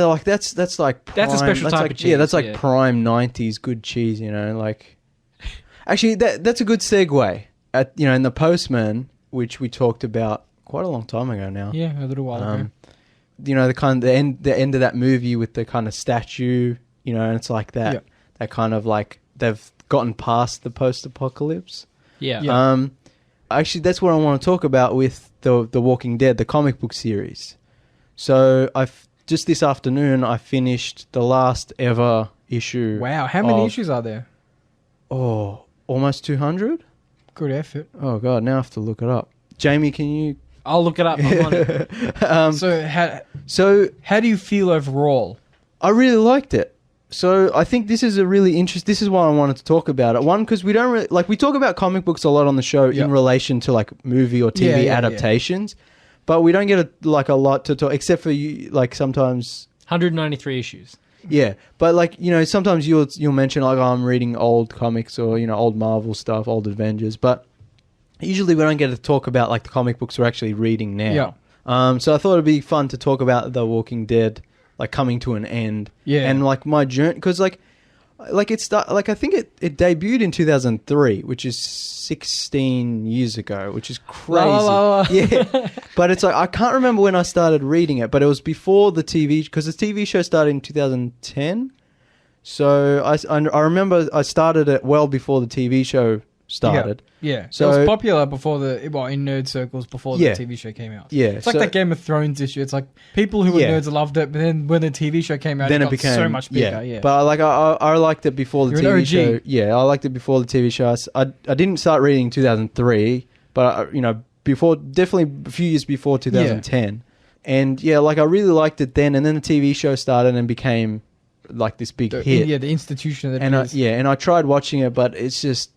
like prime, that's a special type of cheese. Yeah, that's like prime 90s good cheese, you know, like... Actually, that's a good segue. In The Postman, which we talked about quite a long time ago now. Yeah, a little while ago. You know, the end of that movie with the kind of statue, you know, and it's like that. Yeah. That kind of like they've gotten past the post-apocalypse. Yeah. Actually, that's what I want to talk about with the Walking Dead, the comic book series. So just this afternoon I finished the last ever issue. Wow, how many issues are there? Oh, almost 200. Good effort. Oh, God, now I have to look it up. Jamie, can you... I'll look it up. I'm on it. So how do you feel overall? I really liked it. So I think this is a really interesting... This is why I wanted to talk about it. One, because we don't really... Like, we talk about comic books a lot on the show in relation to, like, movie or TV adaptations. But we don't get, a lot to talk... Except for, like, sometimes... 193 issues. Yeah, but like, you know, sometimes you'll mention like, oh, I'm reading old comics or, you know, old Marvel stuff, old Avengers, but usually we don't get to talk about like the comic books we're actually reading now. Yeah. So I thought it'd be fun to talk about The Walking Dead, like coming to an end. Yeah. And like my journey, because like I think it debuted in 2003, which is 16 years ago, which is crazy. Yeah. But it's like, I can't remember when I started reading it, but it was before the TV, because the TV show started in 2010. So I remember I started it well before the TV show started. Yeah. So it was popular before in nerd circles before the TV show came out. Yeah. It's like that Game of Thrones issue. It's like people who were nerds loved it, but then when the TV show came out, it became so much bigger. Yeah. But I liked it before the TV show. Yeah, I liked it before the TV show. I didn't start reading in 2003, but definitely a few years before 2010. And I really liked it then, and then the TV show started and became like this big hit. Yeah, the institution that and it is. And I tried watching it, but it was just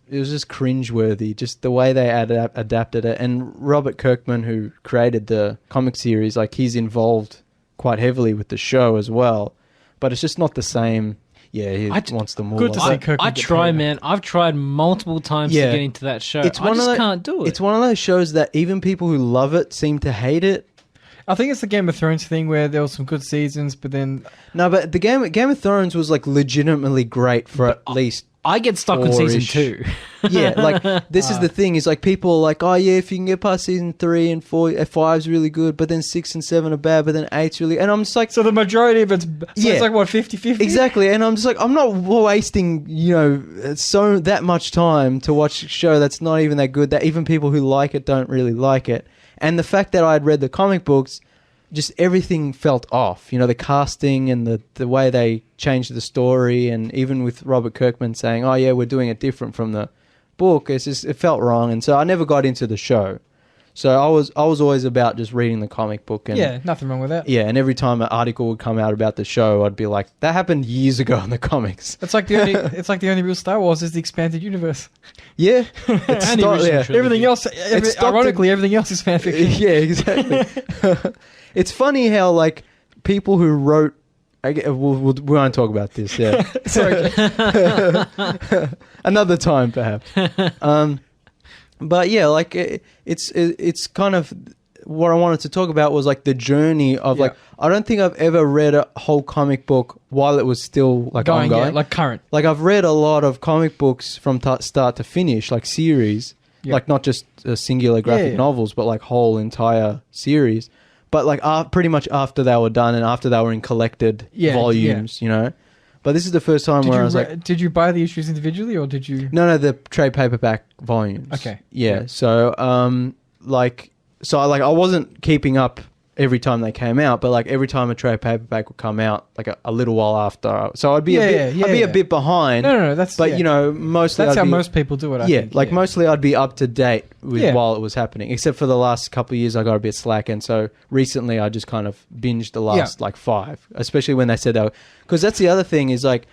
cringeworthy, just the way they adapted it. And Robert Kirkman, who created the comic series, like he's involved quite heavily with the show as well. But it's just not the same. Yeah, he wants the more. Good to see Kirkman. Man. I've tried multiple times to get into that show. I just can't do it. It's one of those shows that even people who love it seem to hate it. I think it's the Game of Thrones thing where there were some good seasons, but then... No, but the Game of Thrones was like legitimately great for at least... I get stuck on season 2. Yeah, like this is the thing, is like people are like, oh yeah, if you can get past season 3 and 4, 5's really good, but then 6 and 7 are bad, but then 8's really... And I'm just like... So the majority of it's like what, 50-50? Exactly, and I'm just like, I'm not wasting, so that much time to watch a show that's not even that good, that even people who like it don't really like it. And the fact that I had read the comic books, just everything felt off. The casting and the way they changed the story, and even with Robert Kirkman saying, oh yeah, we're doing it different from the book, it felt wrong. And so I never got into the show. So I was always about just reading the comic book. And, yeah, nothing wrong with that. Yeah, and every time an article would come out about the show, I'd be like, that happened years ago in the comics. It's like the only real Star Wars is the expanded universe. Yeah. Everything else, ironically, everything else is fan fiction. Yeah, exactly. It's funny how, like, people who wrote... we won't talk about this, yeah. Sorry. Another time, perhaps. But yeah, like it's kind of what I wanted to talk about was like the journey of like, I don't think I've ever read a whole comic book while it was still like ongoing. Yeah, like current. Like I've read a lot of comic books from start to finish, like series, like not just singular graphic novels, but like whole entire series. But like pretty much after they were done and after they were in collected volumes, But this is the first time where I was like... Did you buy the issues individually or did you... No, the trade paperback volumes. Okay. Yeah, so, I wasn't keeping up every time they came out, but like every time a trade paperback would come out, like a little while after. So I'd be a bit behind. No, that's... But, mostly that's how most people do it, I think. Mostly I'd be up to date with while it was happening, except for the last couple of years I got a bit slack, and so recently I just kind of binged the last 5, especially when they said that. Because that's the other thing is like,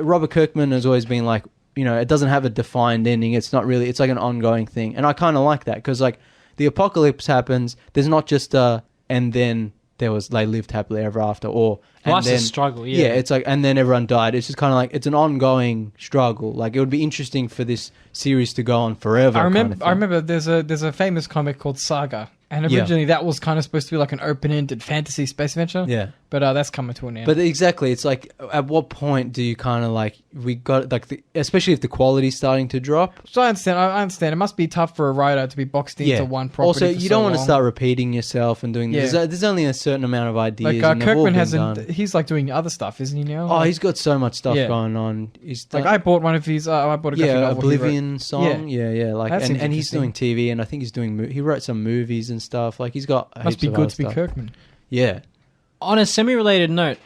Robert Kirkman has always been like, it doesn't have a defined ending. It's not really, it's like an ongoing thing. And I kind of like that because like the apocalypse happens, there's not just and then they lived happily ever after, or life's a struggle. Yeah, it's like, and then everyone died. It's just kind of like, it's an ongoing struggle. Like it would be interesting for this series to go on forever. I remember there's a famous comic called Saga, and originally that was kind of supposed to be like an open-ended fantasy space adventure. Yeah, but that's coming to an end. But exactly, it's like, at what point do you kind of like, we got like, especially if the quality's starting to drop. So I understand. It must be tough for a writer to be boxed into one property. Also, you don't want to start repeating yourself and doing this. There's only a certain amount of ideas. Like Kirkman hasn't. He's like doing other stuff, isn't he now? Oh, he's got so much stuff going on. He's like, I bought one of his. I bought a graphic novel Oblivion song. Yeah. Like, and he's doing TV, and I think he's doing. He wrote some movies and stuff. Like he's got. Must be good to be Kirkman. Yeah. On a semi-related note,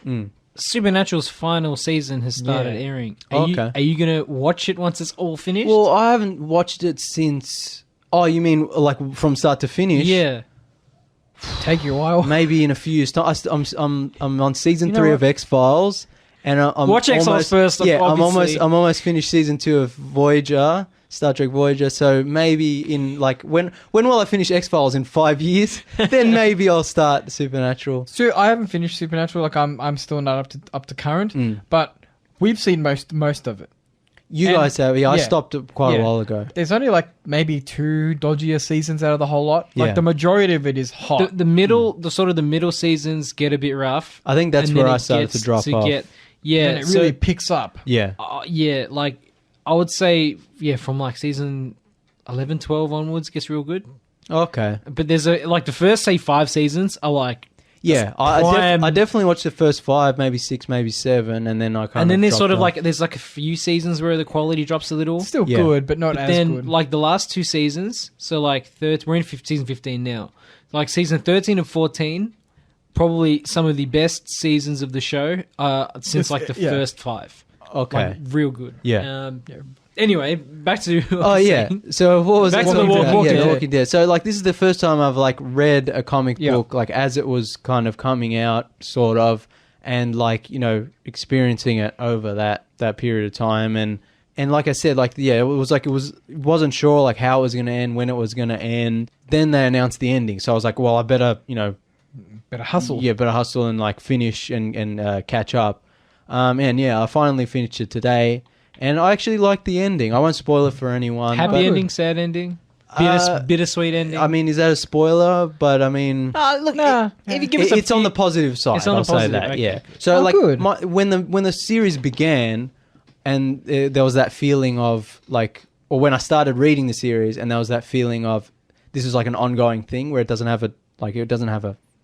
Supernatural's final season has started airing. Are you going to watch it once it's all finished? Well, I haven't watched it since... Oh, you mean like from start to finish? Yeah. Take you a while. Maybe in a few years' time. I'm on season 3 of X-Files. And I'm watch X-Files first. Yeah, obviously. I'm almost finished season 2 of Voyager. Star Trek Voyager, so maybe in like when will I finish X-Files? In 5 years? Then maybe I'll start Supernatural. So I haven't finished Supernatural, like I'm still not up to current, but we've seen most of it. You guys have, I stopped it quite a while ago. There's only like maybe 2 dodgier seasons out of the whole lot. Like the majority of it is hot. The middle seasons get a bit rough. I think that's where I started to drop off. And it really picks up. Yeah. Like I would say, from like season 11, 12 onwards gets real good. Okay. But there's the first, say, 5 seasons are like Yeah, I definitely watched the first 5, maybe 6, maybe 7, and then I kind of. And then there's sort of like there's like a few seasons where the quality drops a little. Still good, but not as then, good. Like the last 2 seasons, so like we're in season 15 now. Like season 13 and 14, probably some of the best seasons of the show since like the first 5. Okay, like, real good. Yeah. Anyway, back to saying. So what was back it? to the Walking Dead. So like this is the first time I've like read a comic book like as it was kind of coming out, sort of, and like experiencing it over that period of time, and like I said, like it wasn't sure like how it was going to end, when it was going to end. Then they announced the ending, so I was like, well, I better better hustle. Yeah, better hustle and like finish and catch up. And I finally finished it today. And I actually like the ending. I won't spoil it for anyone. Happy ending, sad ending, bittersweet ending. I mean, is that a spoiler? But I mean, if you give us it's on the positive side. I'll say that. Okay. Yeah. So when the series began, and there was that feeling of like, or when I started reading the series, and there was that feeling of this is like an ongoing thing where it doesn't have a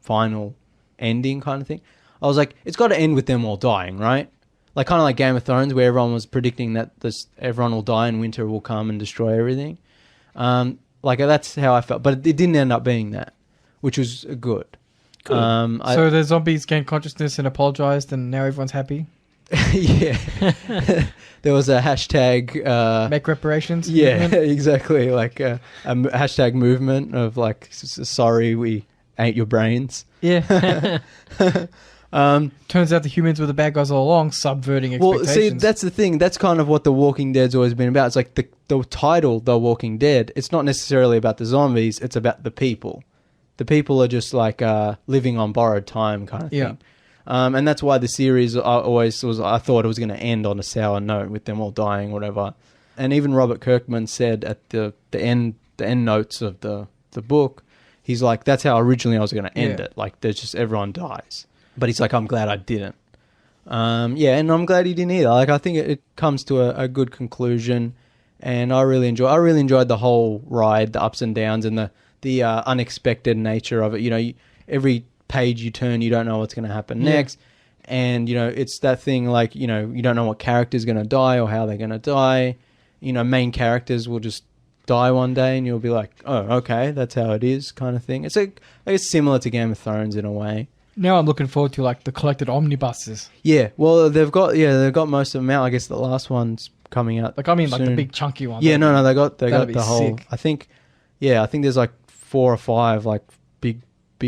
final ending kind of thing. I was like, it's got to end with them all dying, right? Like kind of like Game of Thrones, where everyone was predicting that everyone will die and winter will come and destroy everything. Like that's how I felt, but it didn't end up being that, which was good. So the zombies gained consciousness and apologized, and now everyone's happy. Yeah, there was a hashtag make reparations. Yeah, movement. Exactly. Like a hashtag movement of like, sorry, we ate your brains. Yeah. Turns out the humans were the bad guys all along, subverting expectations. Well, see, that's the thing. That's kind of what The Walking Dead's always been about. It's like the title, The Walking Dead, it's not necessarily about the zombies, it's about the people. The people are just like living on borrowed time kind of thing. And that's why the series I thought it was going to end on a sour note with them all dying, whatever. And even Robert Kirkman said at the end notes of the book, he's like, that's how originally I was going to end it. Like, there's just everyone dies. But he's like, I'm glad I didn't. And I'm glad he didn't either. Like, I think it comes to a good conclusion, and I really enjoyed the whole ride, the ups and downs, and the unexpected nature of it. Every page you turn, you don't know what's going to happen next, and it's that thing like you don't know what character's going to die or how they're going to die. Main characters will just die one day, and you'll be like, oh, okay, that's how it is, kind of thing. It's I guess similar to Game of Thrones in a way. Now I'm looking forward to like the collected omnibuses. Yeah, well, they've got most of them out. I guess the last one's coming out. Like soon. Like the big chunky one. Yeah, no, they got the whole. Sick. I think there's like 4 or 5 like big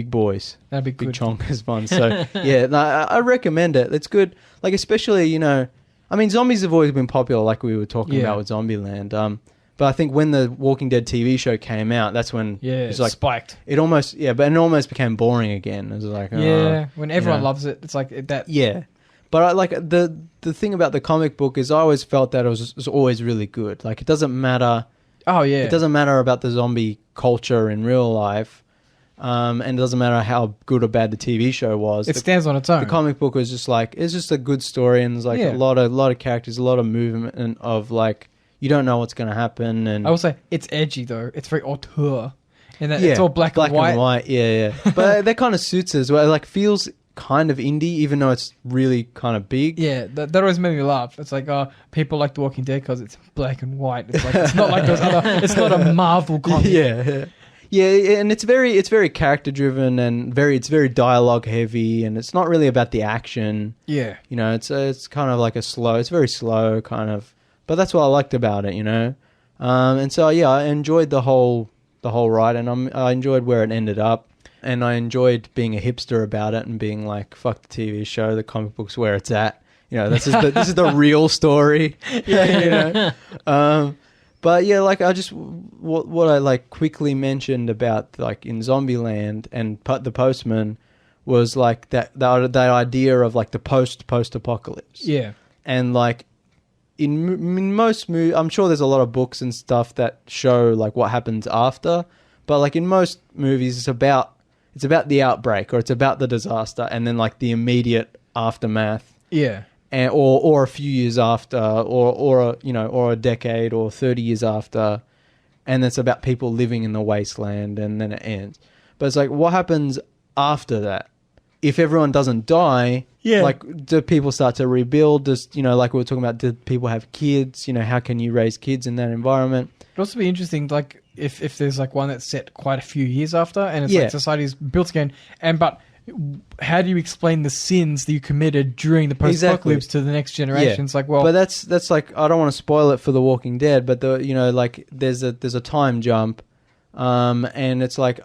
boys. That'd be good. Big chonkers ones. So I recommend it. It's good. Like especially I mean zombies have always been popular, like we were talking about with Zombieland. But I think when the Walking Dead TV show came out, that's when it's like spiked. It almost became boring again. It was like when everyone loves it, it's like that. Yeah, but I like the thing about the comic book is I always felt that it was always really good. Like it doesn't matter. Oh yeah, it doesn't matter about the zombie culture in real life, and it doesn't matter how good or bad the TV show was. It stands on its own. The comic book was just like it's just a good story, and there's like a lot of characters, a lot of movement, and of like. You don't know what's going to happen, and I will say it's edgy though. It's very auteur, and it's all black and white. Yeah. But that kind of suits as well. Like feels kind of indie, even though it's really kind of big. Yeah, that always made me laugh. It's like people like The Walking Dead because it's black and white. It's like it's not like those other. It's not a Marvel comic. Yeah, and it's very character driven and it's very dialogue heavy, and it's not really about the action. Yeah, it's kind of like it's very slow kind of. But that's what I liked about it, and so I enjoyed the whole ride, and I enjoyed where it ended up, and I enjoyed being a hipster about it and being like, "Fuck the TV show, the comic book's where it's at." This is the real story. But yeah, like I just what I like quickly mentioned about like in Zombieland and the Postman was like that idea of like the post apocalypse. Yeah, and like. In most movies, I'm sure there's a lot of books and stuff that show like what happens after, but like in most movies, it's about the outbreak or it's about the disaster and then like the immediate aftermath. Yeah, and or a few years after, or a decade or 30 years after, and it's about people living in the wasteland and then it ends. But it's like what happens after that? if everyone doesn't die, like, do people start to rebuild? Does, you know, like we were talking about, do people have kids? You know, how can you raise kids in that environment? It'd also be interesting, like, if there's like one that's set quite a few years after, and it's like society's built again, but how do you explain the sins that you committed during the post-apocalypse to the next generation? It's like, well, but that's like, I don't want to spoil it for The Walking Dead, but you know, like, there's a time jump, and it's like,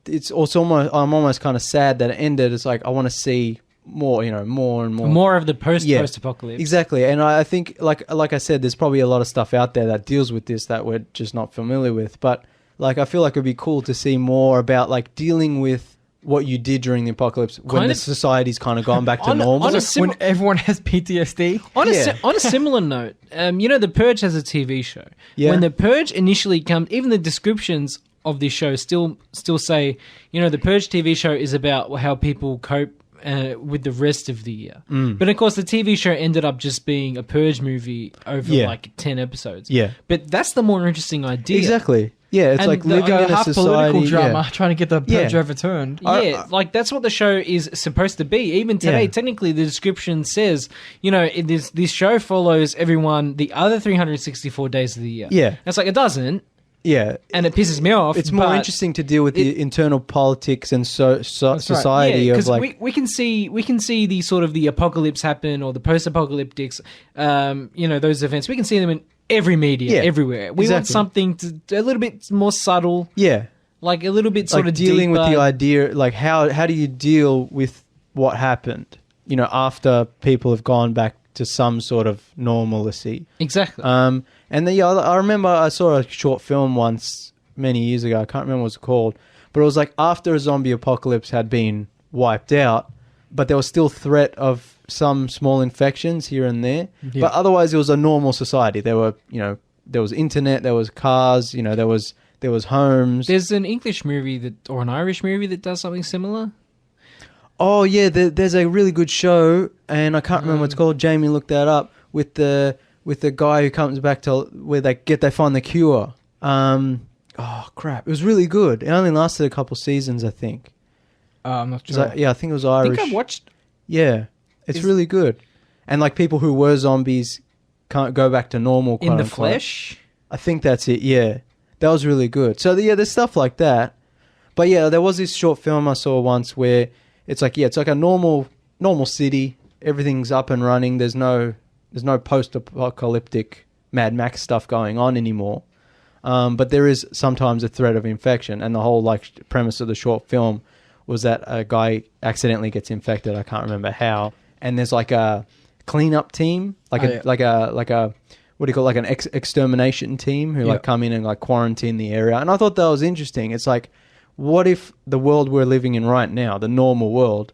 it's also I'm almost kind of sad that it ended. It's like, I want to see more, you know, more and more. More of the post-apocalypse. Exactly. And I think, like I said, there's probably a lot of stuff out there that deals with this that we're just not familiar with. But, like, I feel like it'd be cool to see more about, like, dealing with what you did during the apocalypse when the society's kind of gone back to normal. When everyone has PTSD. On a similar note, you know, The Purge has a TV show. Yeah. When The Purge initially comes, even the descriptions of this show still say, you know, The Purge TV show is about how people cope with the rest of the year. But of course, the TV show ended up just being a Purge movie over like 10 episodes. Yeah. But that's the more interesting idea. Exactly. Yeah, it's like living in a society. Political drama, trying to get the Purge overturned. Yeah, like that's what the show is supposed to be. Even today, technically, the description says, you know, this show follows everyone the other 364 days of the year. Yeah. And it's like, it doesn't. Yeah. And it pisses me off. It's more interesting to deal with the internal politics and society. Yeah, of like we can see the sort of the apocalypse happen, or the post-apocalyptics, you know, those events. We can see them in every media, everywhere. We want something a little bit more subtle. Yeah. Like a little bit sort like of dealing deeper. with the idea, like how do you deal with what happened, you know, after people have gone back to some sort of normalcy. Exactly. And then, I remember I saw a short film once many years ago. I can't remember what it's called, but it was like after a zombie apocalypse had been wiped out, but there was still threat of some small infections here and there. Yeah. But otherwise, it was a normal society. There were, you know, there was internet, there was cars, you know, there was homes. There's an English movie or an Irish movie that does something similar. Oh yeah, there's a really good show, and I can't remember what it's called. Jamie looked that up with the guy who comes back to where they find the cure. Oh crap, it was really good. It only lasted a couple seasons, I think. I'm not sure. I think it was Irish. I think I watched. Yeah, it's really good. And like people who were zombies can't go back to normal. In the flesh? I think that's it, yeah. That was really good. So yeah, there's stuff like that. But yeah, there was this short film I saw once where it's like a normal city. Everything's up and running. There's no post-apocalyptic Mad Max stuff going on anymore. But there is sometimes a threat of infection, and the whole like premise of the short film was that a guy accidentally gets infected. I can't remember how. And there's like a cleanup team, like a what do you call it? Like an extermination team who like come in and like quarantine the area. And I thought that was interesting. It's like, what if the world we're living in right now, the normal world,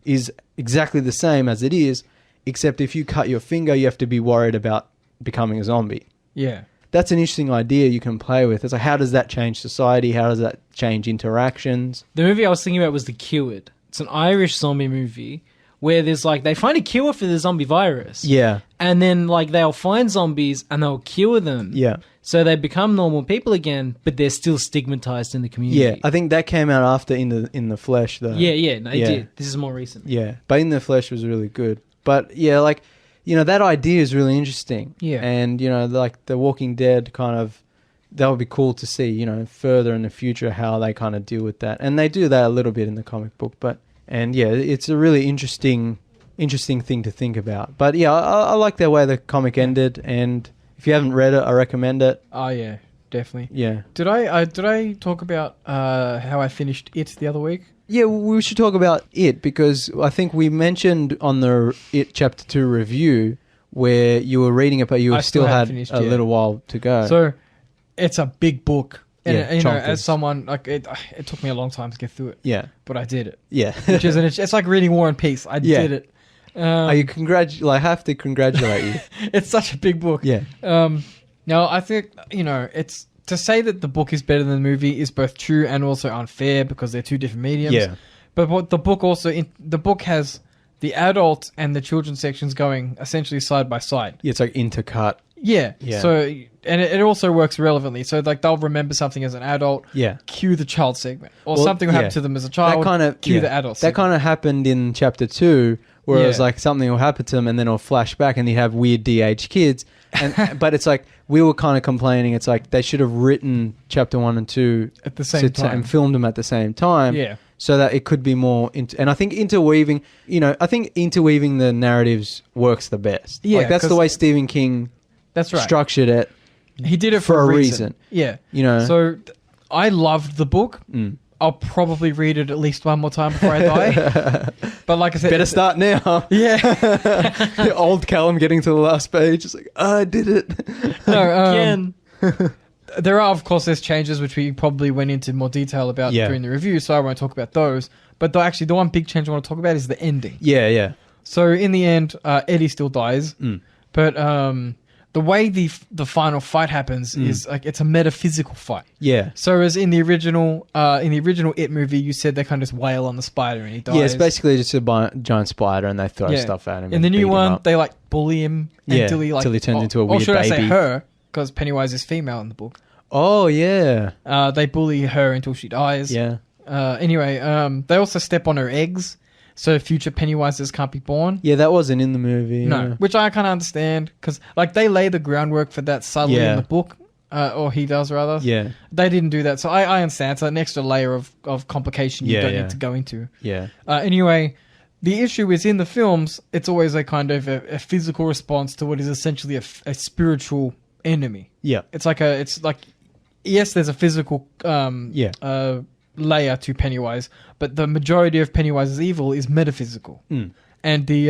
is exactly the same as it is, except if you cut your finger, you have to be worried about becoming a zombie. Yeah. That's an interesting idea you can play with. It's like, how does that change society? How does that change interactions? The movie I was thinking about was The Cured. It's an Irish zombie movie where there's like, they find a cure for the zombie virus. Yeah. And then like they'll find zombies and they'll cure them. Yeah. So they become normal people again, but they're still stigmatized in the community. Yeah. I think that came out after In the Flesh though. Yeah, no, it did. This is more recent. Yeah. But In the Flesh was really good. But yeah, like, you know, that idea is really interesting. Yeah. And, you know, like The Walking Dead kind of, that would be cool to see, you know, further in the future how they kind of deal with that. And they do that a little bit in the comic book. And yeah, it's a really interesting thing to think about. But yeah, I like the way the comic ended. And if you haven't read it, I recommend it. Oh, yeah, definitely. Yeah. Did I talk about how I finished It the other week? Yeah, we should talk about It because I think we mentioned on the It Chapter 2 review where you were reading it, but you still had a little while to go. So it's a big book. And, yeah, you know, as someone, like it took me a long time to get through it. Yeah. But I did it. Yeah. It's like reading War and Peace. I did it. I have to congratulate you. It's such a big book. Yeah. No, I think, you know, it's to say that the book is better than the movie is both true and also unfair because they're two different mediums. Yeah. But what the book has the adult and the children's sections going essentially side by side. Yeah, it's like intercut. Yeah. So, and it also works relevantly. So, like, they'll remember something as an adult. Yeah. Cue the child segment, or something will happen to them as a child. That kind of cue the adult. That kind of happened in chapter 2, where it was like something will happen to them, and then it'll flash back, and you have weird de-aged kids. And but it's like we were kind of complaining. It's like they should have written chapter 1 and 2 at the same time and filmed them at the same time. Yeah. So that it could be more, and I think interweaving the narratives works the best. Yeah, like that's the way Stephen King. That's right. Structured it. He did it for a reason. Yeah. You know. So I loved the book. I'll probably read it at least one more time before I die. But like I said, better start now. Yeah. Old Callum getting to the last page. It's like, I did it. No, again. There are, of course, there's changes which we probably went into more detail about during the review, so I won't talk about those. But the one big change I want to talk about is the ending. Yeah. So in the end, Eddie still dies, but the way the final fight happens is like it's a metaphysical fight. Yeah. So as in the original It movie, you said they kind of just wail on the spider and he dies. Yeah, it's basically just a giant spider and they throw stuff at him. In the new one, they like bully him until he turns into a weird baby. Or should I say her? Because Pennywise is female in the book. Oh yeah. They bully her until she dies. Yeah. Anyway, they also step on her eggs, so future Pennywises can't be born. Yeah, that wasn't in the movie. No, which I can't understand because like they lay the groundwork for that subtly in the book, or he does rather. Yeah. They didn't do that, so I understand. It's an extra layer of complication you don't need to go into. Yeah. Anyway, the issue is in the films, it's always a kind of a physical response to what is essentially a spiritual enemy. Yeah. It's like yes, there's a physical layer to Pennywise, but the majority of Pennywise's evil is metaphysical. And the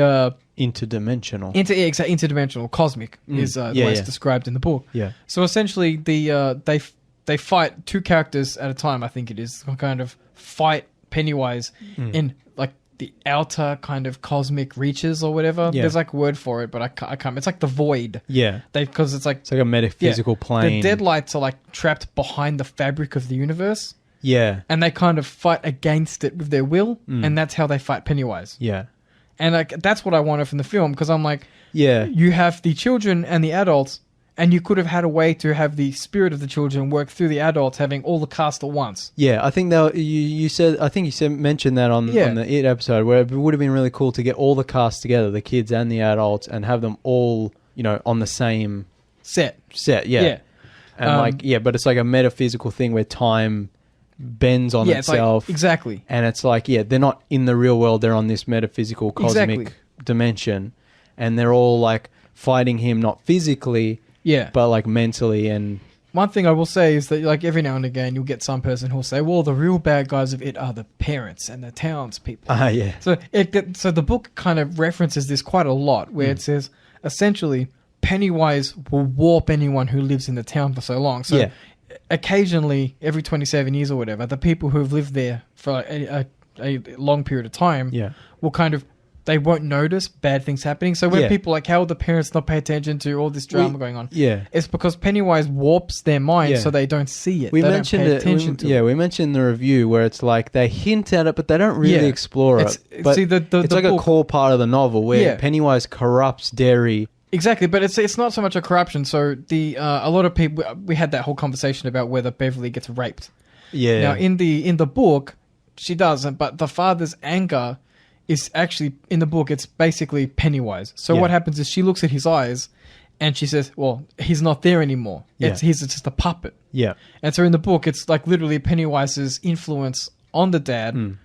interdimensional, interdimensional, cosmic is the way it's described in the book. Yeah. So essentially, they fight two characters at a time. I think it is kind of fight Pennywise in like the outer kind of cosmic reaches or whatever. Yeah. There's like a word for it, but I can't. It's like the void. Yeah. Because it's like a metaphysical plane. The deadlights are like trapped behind the fabric of the universe. Yeah. And they kind of fight against it with their will, and that's how they fight Pennywise. Yeah. And like that's what I wanted from the film, because I'm like, yeah, you have the children and the adults, and you could have had a way to have the spirit of the children work through the adults, having all the cast at once. Yeah, I think you mentioned that on the It episode, where it would have been really cool to get all the cast together, the kids and the adults, and have them all, on the same set. Yeah. And but it's like a metaphysical thing where time bends on itself. Exactly. And it's like, they're not in the real world, they're on this metaphysical cosmic dimension, and they're all like fighting him, not physically, but like mentally. And one thing I will say is that like every now and again you'll get some person who'll say, well, the real bad guys of it are the parents and the townspeople. So the book kind of references this quite a lot, where it says essentially Pennywise will warp anyone who lives in the town for so long. So occasionally, every 27 years or whatever, the people who have lived there for a long period of time will kind of, they won't notice bad things happening. So when people like, how will the parents not pay attention to all this drama going on? It's because Pennywise warps their mind so they don't see it. We mentioned we mentioned the review where it's like they hint at it, but they don't really explore it. But it's like a core part of the novel where Pennywise corrupts Derry. Exactly, but it's not so much a corruption. So a lot of people, we had that whole conversation about whether Beverly gets raped. Yeah. Now in the book, she doesn't, but the father's anger is actually in the book. It's basically Pennywise. So what happens is she looks at his eyes, and she says, "Well, he's not there anymore. He's just a puppet." Yeah. And so in the book, it's like literally Pennywise's influence on the dad. And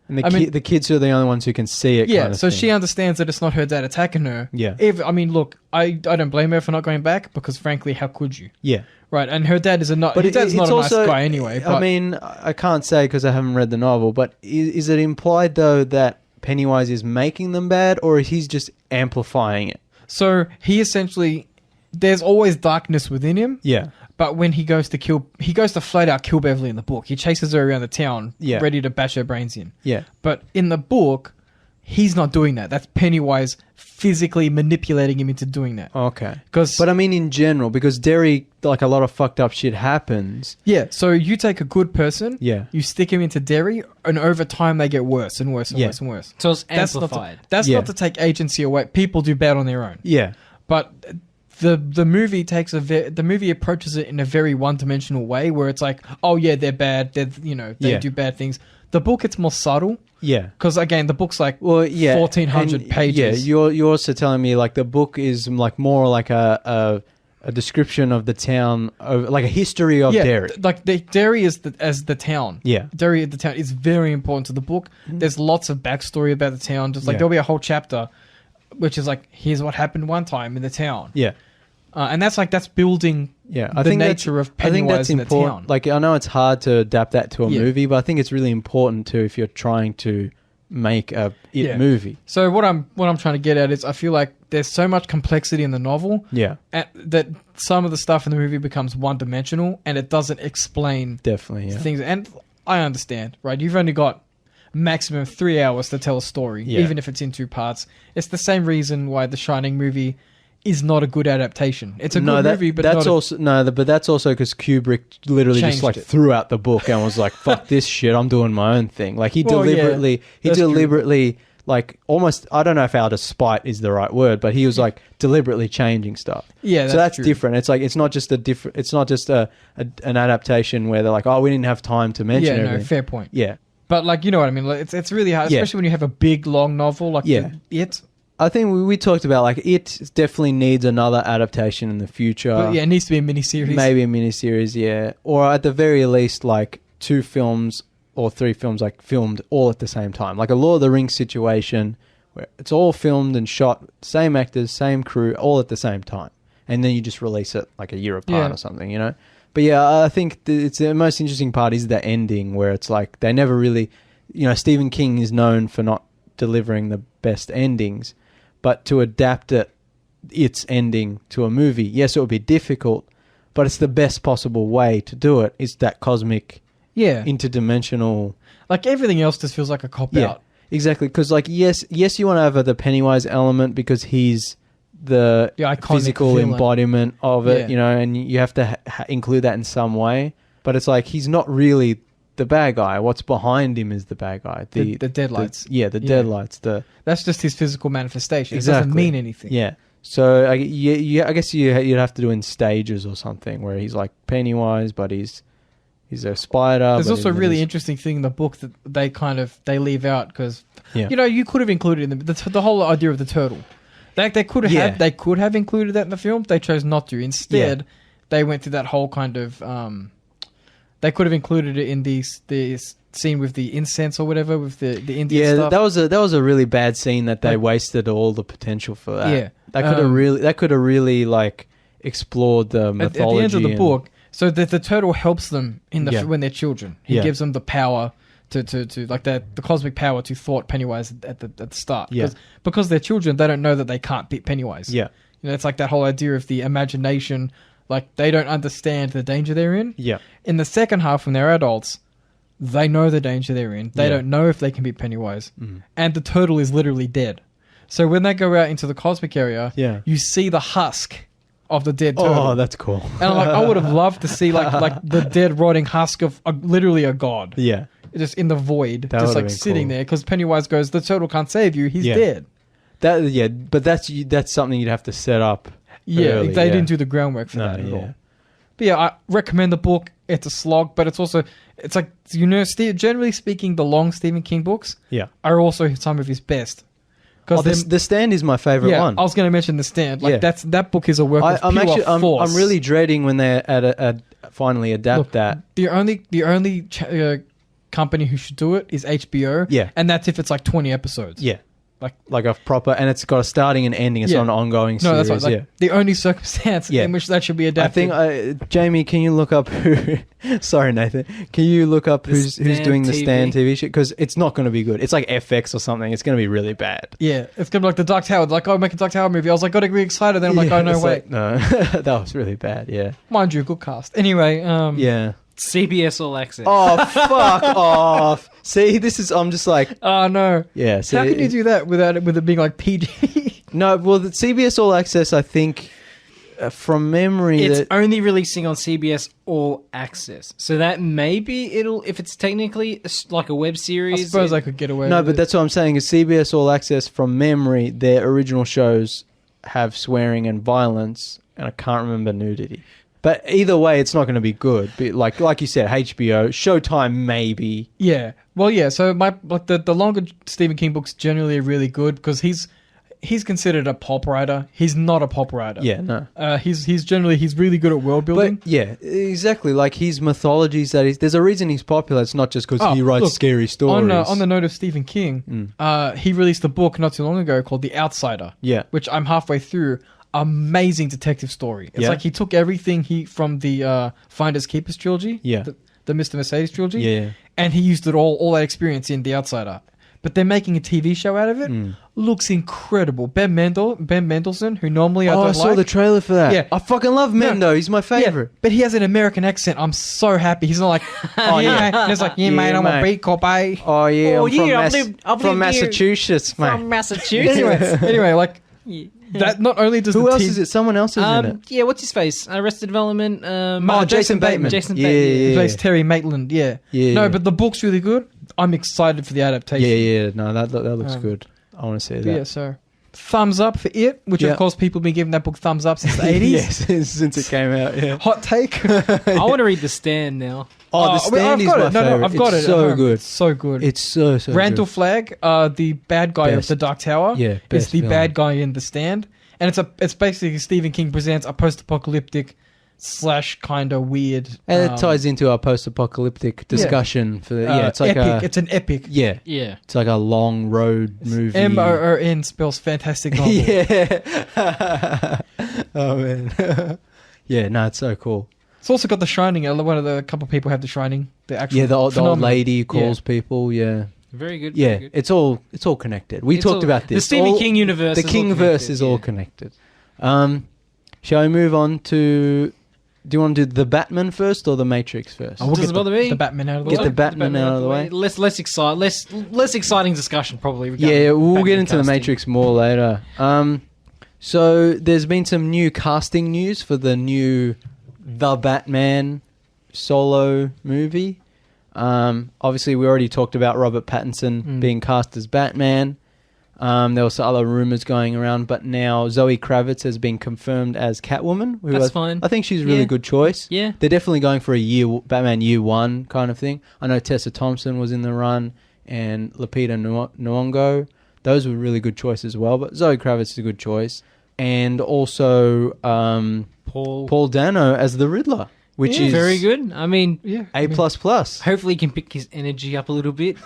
the kids are the only ones who can see it. Yeah, so she understands that it's not her dad attacking her. Yeah. Look, I don't blame her for not going back, because frankly, how could you? Yeah. Right, and her dad is her dad's not a nice guy anyway. But, I mean, I can't say because I haven't read the novel, but is it implied though that Pennywise is making them bad, or is he just amplifying it? So he essentially, there's always darkness within him. Yeah. But when he goes to flat out kill Beverly in the book. He chases her around the town, ready to bash her brains in. Yeah. But in the book, he's not doing that. That's Pennywise physically manipulating him into doing that. Okay. But I mean in general, because Derry, like a lot of fucked up shit happens. Yeah, so you take a good person, you stick him into Derry, and over time they get worse and worse and worse and worse. So it's amplified. That's not to take agency away. People do bad on their own. Yeah. But the movie the movie approaches it in a very one-dimensional way, where it's like, oh yeah, they're bad, they do bad things. The book, it's more subtle. Yeah, because again, the book's like 1,400 pages. Yeah, you're also telling me like the book is like more like a description of the town, like a history of Derry. Like the Derry as the town. Yeah, Derry the town is very important to the book. There's lots of backstory about the town. Just like there'll be a whole chapter, which is like, here's what happened one time in the town. Yeah. And that's building the nature of Pennywise in the town. Like, I know it's hard to adapt that to a movie, but I think it's really important too if you're trying to make a movie. So what I'm trying to get at is, I feel like there's so much complexity in the novel that some of the stuff in the movie becomes one-dimensional, and it doesn't explain things. And I understand, right? You've only got maximum 3 hours to tell a story, even if it's in 2 parts. It's the same reason why the Shining movie is not a good adaptation. It's a good movie, but that's but that's also because Kubrick literally just like threw out the book and was like, "Fuck this shit, I'm doing my own thing." Like he deliberately like almost, I don't know if out of spite is the right word, but he was like deliberately changing stuff. Yeah, so that's true. different. It's like it's not just an adaptation where they're like, "Oh, we didn't have time to mention everything." Yeah, no, fair point. Yeah. But like, you know what I mean? Like, it's really hard, especially when you have a big long novel like It. I think we talked about like it definitely needs another adaptation in the future. But it needs to be a miniseries. Maybe a miniseries, yeah. Or at the very least like 2 films or 3 films like filmed all at the same time. Like a Lord of the Rings situation where it's all filmed and shot, same actors, same crew, all at the same time. And then you just release it like a year apart or something, you know? But yeah, I think it's the most interesting part is the ending where it's like they never really, Stephen King is known for not delivering the best endings. But to adapt its ending to a movie, yes, it would be difficult, but it's the best possible way to do it. Is that cosmic, interdimensional... Like everything else just feels like a cop-out. Exactly, because like, yes, you want to have the Pennywise element because he's the physical villain. Embodiment of it, and you have to include that in some way. But it's like, he's not really the bad guy. What's behind him is the bad guy. The deadlights. The deadlights. That's just his physical manifestation. Exactly. It doesn't mean anything. Yeah. So I guess you'd have to do it in stages or something where he's like Pennywise, but he's a spider. There's also a really interesting thing in the book that they leave out because you could have included in the whole idea of the turtle. They could have included that in the film. They chose not to. Instead, they went through that whole kind of. They could have included it in this scene with the incense or whatever with the Indian stuff. Yeah, that was a really bad scene that they wasted all the potential for that. Yeah, that could have really like explored the mythology. At the end of the book, so that the turtle helps them when they're children. He gives them the power to like the cosmic power to thwart Pennywise at the start. Because they're children, they don't know that they can't beat Pennywise. Yeah, it's like that whole idea of the imagination. Like, they don't understand the danger they're in. Yeah. In the second half, when they're adults, they know the danger they're in. They don't know if they can beat Pennywise. Mm. And the turtle is literally dead. So when they go out into the cosmic area, you see the husk of the dead turtle. Oh, that's cool. And I'm like, I would have loved to see like the dead rotting husk of literally a god. Yeah. Just in the void, just like sitting there. Because Pennywise goes, the turtle can't save you. He's dead. But that's something you'd have to set up. They didn't do the groundwork for that at all. But I recommend the book. It's a slog, but it's like, generally speaking, the long Stephen King books are also some of his best. The Stand is my favorite one. I was going to mention The Stand. Like that book is a work of pure force. I'm really dreading when they finally adapt that. The only company who should do it is HBO. Yeah, and that's if it's like 20 episodes. Yeah. Like a proper, and it's got a starting and ending. It's not an ongoing series. No, that's right. Like the only circumstance in which that should be adapted. I think, Jamie, can you look up who? Sorry, Nathan. Can you look up who's doing the Stand TV shit? Because it's not going to be good. It's like FX or something. It's going to be really bad. Yeah, it's going to be like the Dark Tower. Like, make a Dark Tower movie. I was like, got to be excited. Then I'm like, oh no, wait, like, no, that was really bad. Yeah, mind you, good cast. Anyway, CBS All Access. Oh, fuck off. See, I'm just like... Oh, no. Yeah. See, how can you do that with it being like PG? No, well, the CBS All Access, I think, from memory... It's only releasing on CBS All Access. So that maybe if it's technically like a web series... I suppose I could get away with it. No, but that's what I'm saying, is CBS All Access, from memory, their original shows have swearing and violence, and I can't remember nudity. But either way, it's not going to be good. But like you said, HBO, Showtime, maybe. Yeah. Well, yeah. So the longer Stephen King books generally are really good because he's considered a pulp writer. He's not a pulp writer. Yeah, no. He's really good at world building. But yeah, exactly. Like his mythologies there's a reason he's popular. It's not just because he writes scary stories. On the note of Stephen King, he released a book not too long ago called The Outsider. Yeah. Which I'm halfway through. Amazing detective story. It's like he took everything from the Finders Keepers trilogy. Yeah. The Mr. Mercedes trilogy. Yeah. And he used it all that experience in The Outsider. But they're making a TV show out of it. Looks incredible. Ben Mendelsohn, who normally I saw the trailer for that. Yeah. I fucking love Mendo. He's my favorite. Yeah, but he has an American accent. I'm so happy. He's not like, he's like, mate, I'm a beat cop, eh? Oh, yeah, I'm from Massachusetts, mate. From Massachusetts. anyway, like, that not only does Who else is it? Someone else is in it. Yeah, what's his face? Arrested Development. Jason Bateman. Jason Bateman. He plays Terry Maitland. Yeah. No, but the book's really good. I'm excited for the adaptation. Yeah. No, that looks good. I want to see that. Yeah, so thumbs up for it, which of course people have been giving that book thumbs up since the 80s. Yes, since it came out. Yeah. Hot take. I want to read The Stand now. Oh, The Stand is my favorite. No, I've got it. So good. It's so good. It's so Randall good. Flagg, the bad guy of The Dark Tower, is the bad guy in The Stand. And it's basically Stephen King presents a post-apocalyptic / kind of weird. And it ties into our post-apocalyptic discussion. It's like epic. It's an epic. Yeah. It's like a long road movie. MOON spells fantastic novel. Yeah. Oh, man. Yeah, no, it's so cool. It's also got The Shining. One of the couple people have The Shining. The actual the old lady calls people. Yeah. Very good. Yeah, very good. it's all connected. We talked about this. The Stephen King universe. The Kingverse is all connected. Shall we move on to? Do you want to do the Batman first or the Matrix first? We'll get the Batman out of the way. Get the Batman out of the way. Less exciting discussion probably. Yeah, we'll get into the Matrix more later. So there's been some new casting news for the new The Batman solo movie. Obviously, we already talked about Robert Pattinson being cast as Batman. There were some other rumors going around, but now Zoe Kravitz has been confirmed as Catwoman. That's fine. I think she's a really good choice. Yeah. They're definitely going for a Batman Year One kind of thing. I know Tessa Thompson was in the run and Lupita Nyong'o. Those were really good choices as well, but Zoe Kravitz is a good choice. And also Paul Dano as the Riddler. Which is very good. I mean, A++. Hopefully he can pick his energy up a little bit.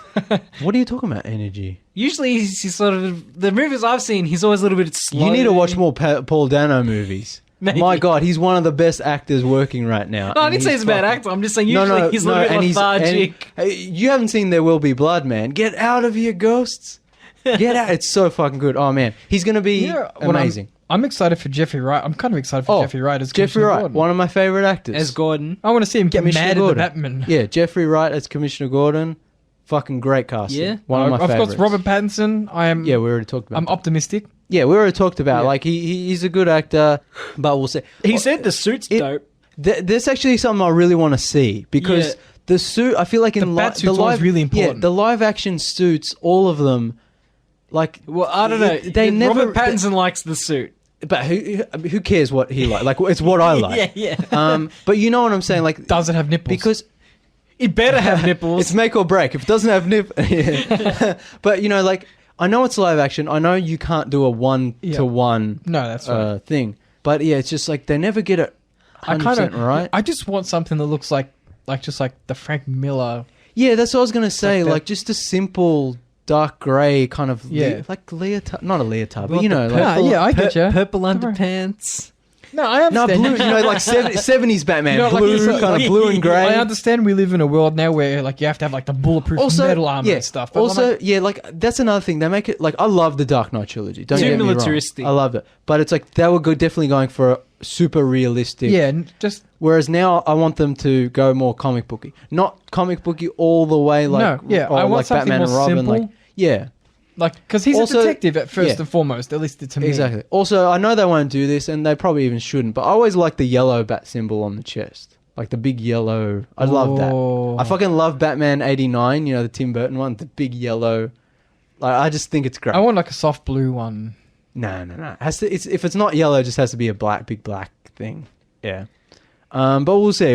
What are you talking about, energy? Usually he's sort of... The movies I've seen, he's always a little bit slow. You need to watch more Paul Dano movies. Maybe. My God, he's one of the best actors working right now. No, I didn't say he's a bad actor. I'm just saying usually he's a little bit lethargic. You haven't seen There Will Be Blood, man. Get out of here, ghosts. Get out. It's so fucking good. Oh, man. He's going to be amazing. I'm excited for Jeffrey Wright. I'm kind of excited for Jeffrey Wright as Commissioner Gordon. One of my favorite actors. As Gordon. I want to see him get mad at the Batman. Yeah, Jeffrey Wright as Commissioner Gordon. Fucking great casting. Yeah. One of my favorites. Of course, Robert Pattinson. Yeah, we already talked about I'm optimistic. Yeah, we already talked about like he's a good actor, but we'll see. He said the suit's dope. There's actually something I really want to see because the suit, I feel like in the live really important. Yeah, the live action suits, all of them, like I don't know. Robert Pattinson likes the suit. But who cares what he likes? Like, it's what I like. Yeah. But you know what I'm saying? Like, does it have nipples? Because it better have nipples. It's make or break. If it doesn't have nipples, but you know, like, I know it's live action. I know you can't do a 1-to-1 that's right. thing. But yeah, it's just like they never get it 100% right. I just want something that looks like the Frank Miller. Yeah, that's what I was gonna say. Like just a simple dark grey kind of like leotard, not a leotard, but you know, like I get you. Purple underpants. No, I understand. No, blue. You know, like 70s Batman, blue, blue and grey. I understand we live in a world now where like you have to have like the bulletproof metal armor and stuff. But also, like that's another thing. They make it like I love the Dark Knight trilogy. Don't get me wrong. I love it, but it's like they were definitely going for a super realistic. Yeah, just. Whereas now I want them to go more comic booky, not comic booky all the way. Like I want like something Batman more and Robin. simple. Like because he's a detective at first and foremost, at least to me. Exactly. Also, I know they won't do this, and they probably even shouldn't. But I always like the yellow bat symbol on the chest, like the big yellow. I love that. I fucking love Batman '89. You know, the Tim Burton one, the big yellow. Like, I just think it's great. I want like a soft blue one. No. If it's not yellow, it just has to be a big black thing. Yeah. But we'll see.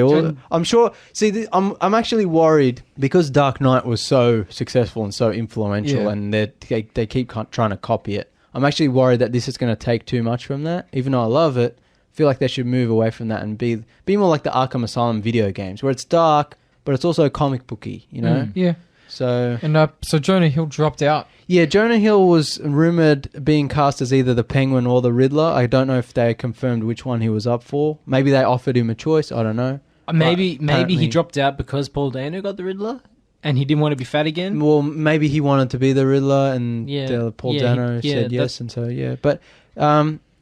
I'm sure. See, I'm actually worried because Dark Knight was so successful and so influential, and they keep trying to copy it. I'm actually worried that this is going to take too much from that. Even though I love it, I feel like they should move away from that and be more like the Arkham Asylum video games, where it's dark, but it's also comic booky. You know? Yeah. So Jonah Hill dropped out. Yeah, Jonah Hill was rumored being cast as either the Penguin or the Riddler. I don't know if they confirmed which one he was up for. Maybe they offered him a choice. I don't know. Maybe he dropped out because Paul Dano got the Riddler and he didn't want to be fat again. Well, maybe he wanted to be the Riddler and Paul Dano said yes, and so yeah. But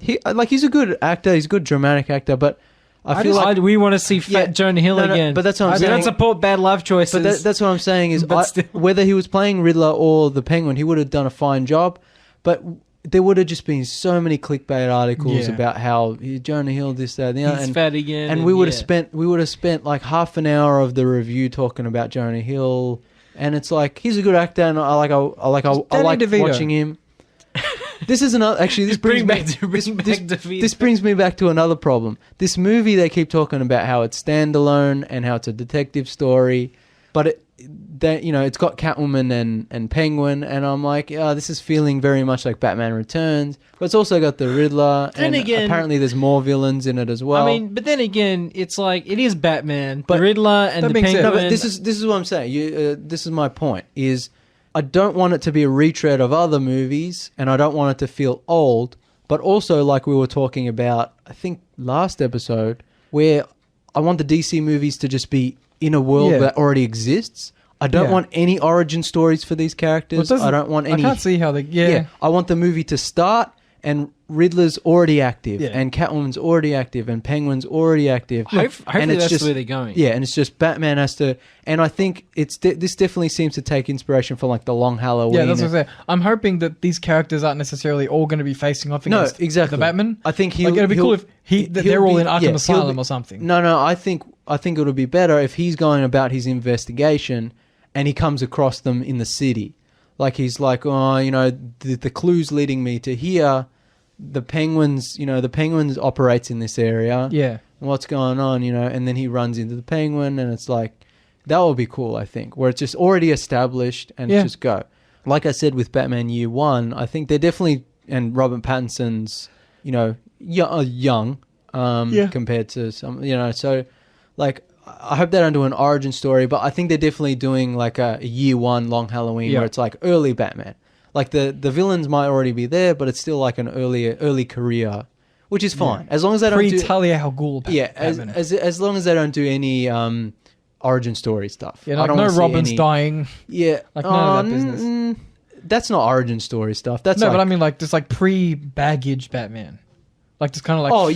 he's a good actor. He's a good dramatic actor, but I feel like we want to see fat Jonah Hill again. But that's what I'm saying. We don't support bad life choices. But that's what I'm saying is whether he was playing Riddler or the Penguin, he would have done a fine job. But there would have just been so many clickbait articles about how Jonah Hill this, that, and the other. He's fat again. And we would have spent like half an hour of the review talking about Jonah Hill. And it's like, he's a good actor, and I like watching him. This is another. Actually, this brings me back to another problem. This movie, they keep talking about how it's standalone and how it's a detective story, but it's got Catwoman and Penguin, and I'm like, this is feeling very much like Batman Returns, but it's also got the Riddler, and apparently there's more villains in it as well. I mean, but then again, it's like it is Batman, the Riddler, and the Penguin. No, but this is what I'm saying. This is my point. Is I don't want it to be a retread of other movies, and I don't want it to feel old, but also like we were talking about, I think, last episode, where I want the DC movies to just be in a world that already exists. I don't want any origin stories for these characters. I don't want any... I can't see how they... Yeah. I want the movie to start and Riddler's already active, and Catwoman's already active, and Penguin's already active. Hopefully that's where they're going. Yeah, and it's just Batman has to... And I think this definitely seems to take inspiration from like the Long Halloween. Yeah, that's what I'm saying. I'm hoping that these characters aren't necessarily all going to be facing off against the Batman. I think it'd be cool if they're all in Arkham Asylum or something. No, I think it would be better if he's going about his investigation and he comes across them in the city. Like he's like, the clue's leading me to here. The Penguins operates in this area. Yeah. What's going on, and then he runs into the Penguin, and it's like, that would be cool, I think, where it's just already established and just go. Like I said with Batman Year One, I think they're definitely, and Robert Pattinson's, young compared to some, so like, I hope they don't do an origin story, but I think they're definitely doing like a Year One Long Halloween where it's like early Batman. Like the villains might already be there, but it's still like an early career, which is fine as long as they don't do Talia al Ghul. As long as they don't do any origin story stuff. Yeah, like no Robin's dying. Yeah, like none of that business. That's not origin story stuff. That's but I mean like just like pre-baggage Batman. Like just kind of like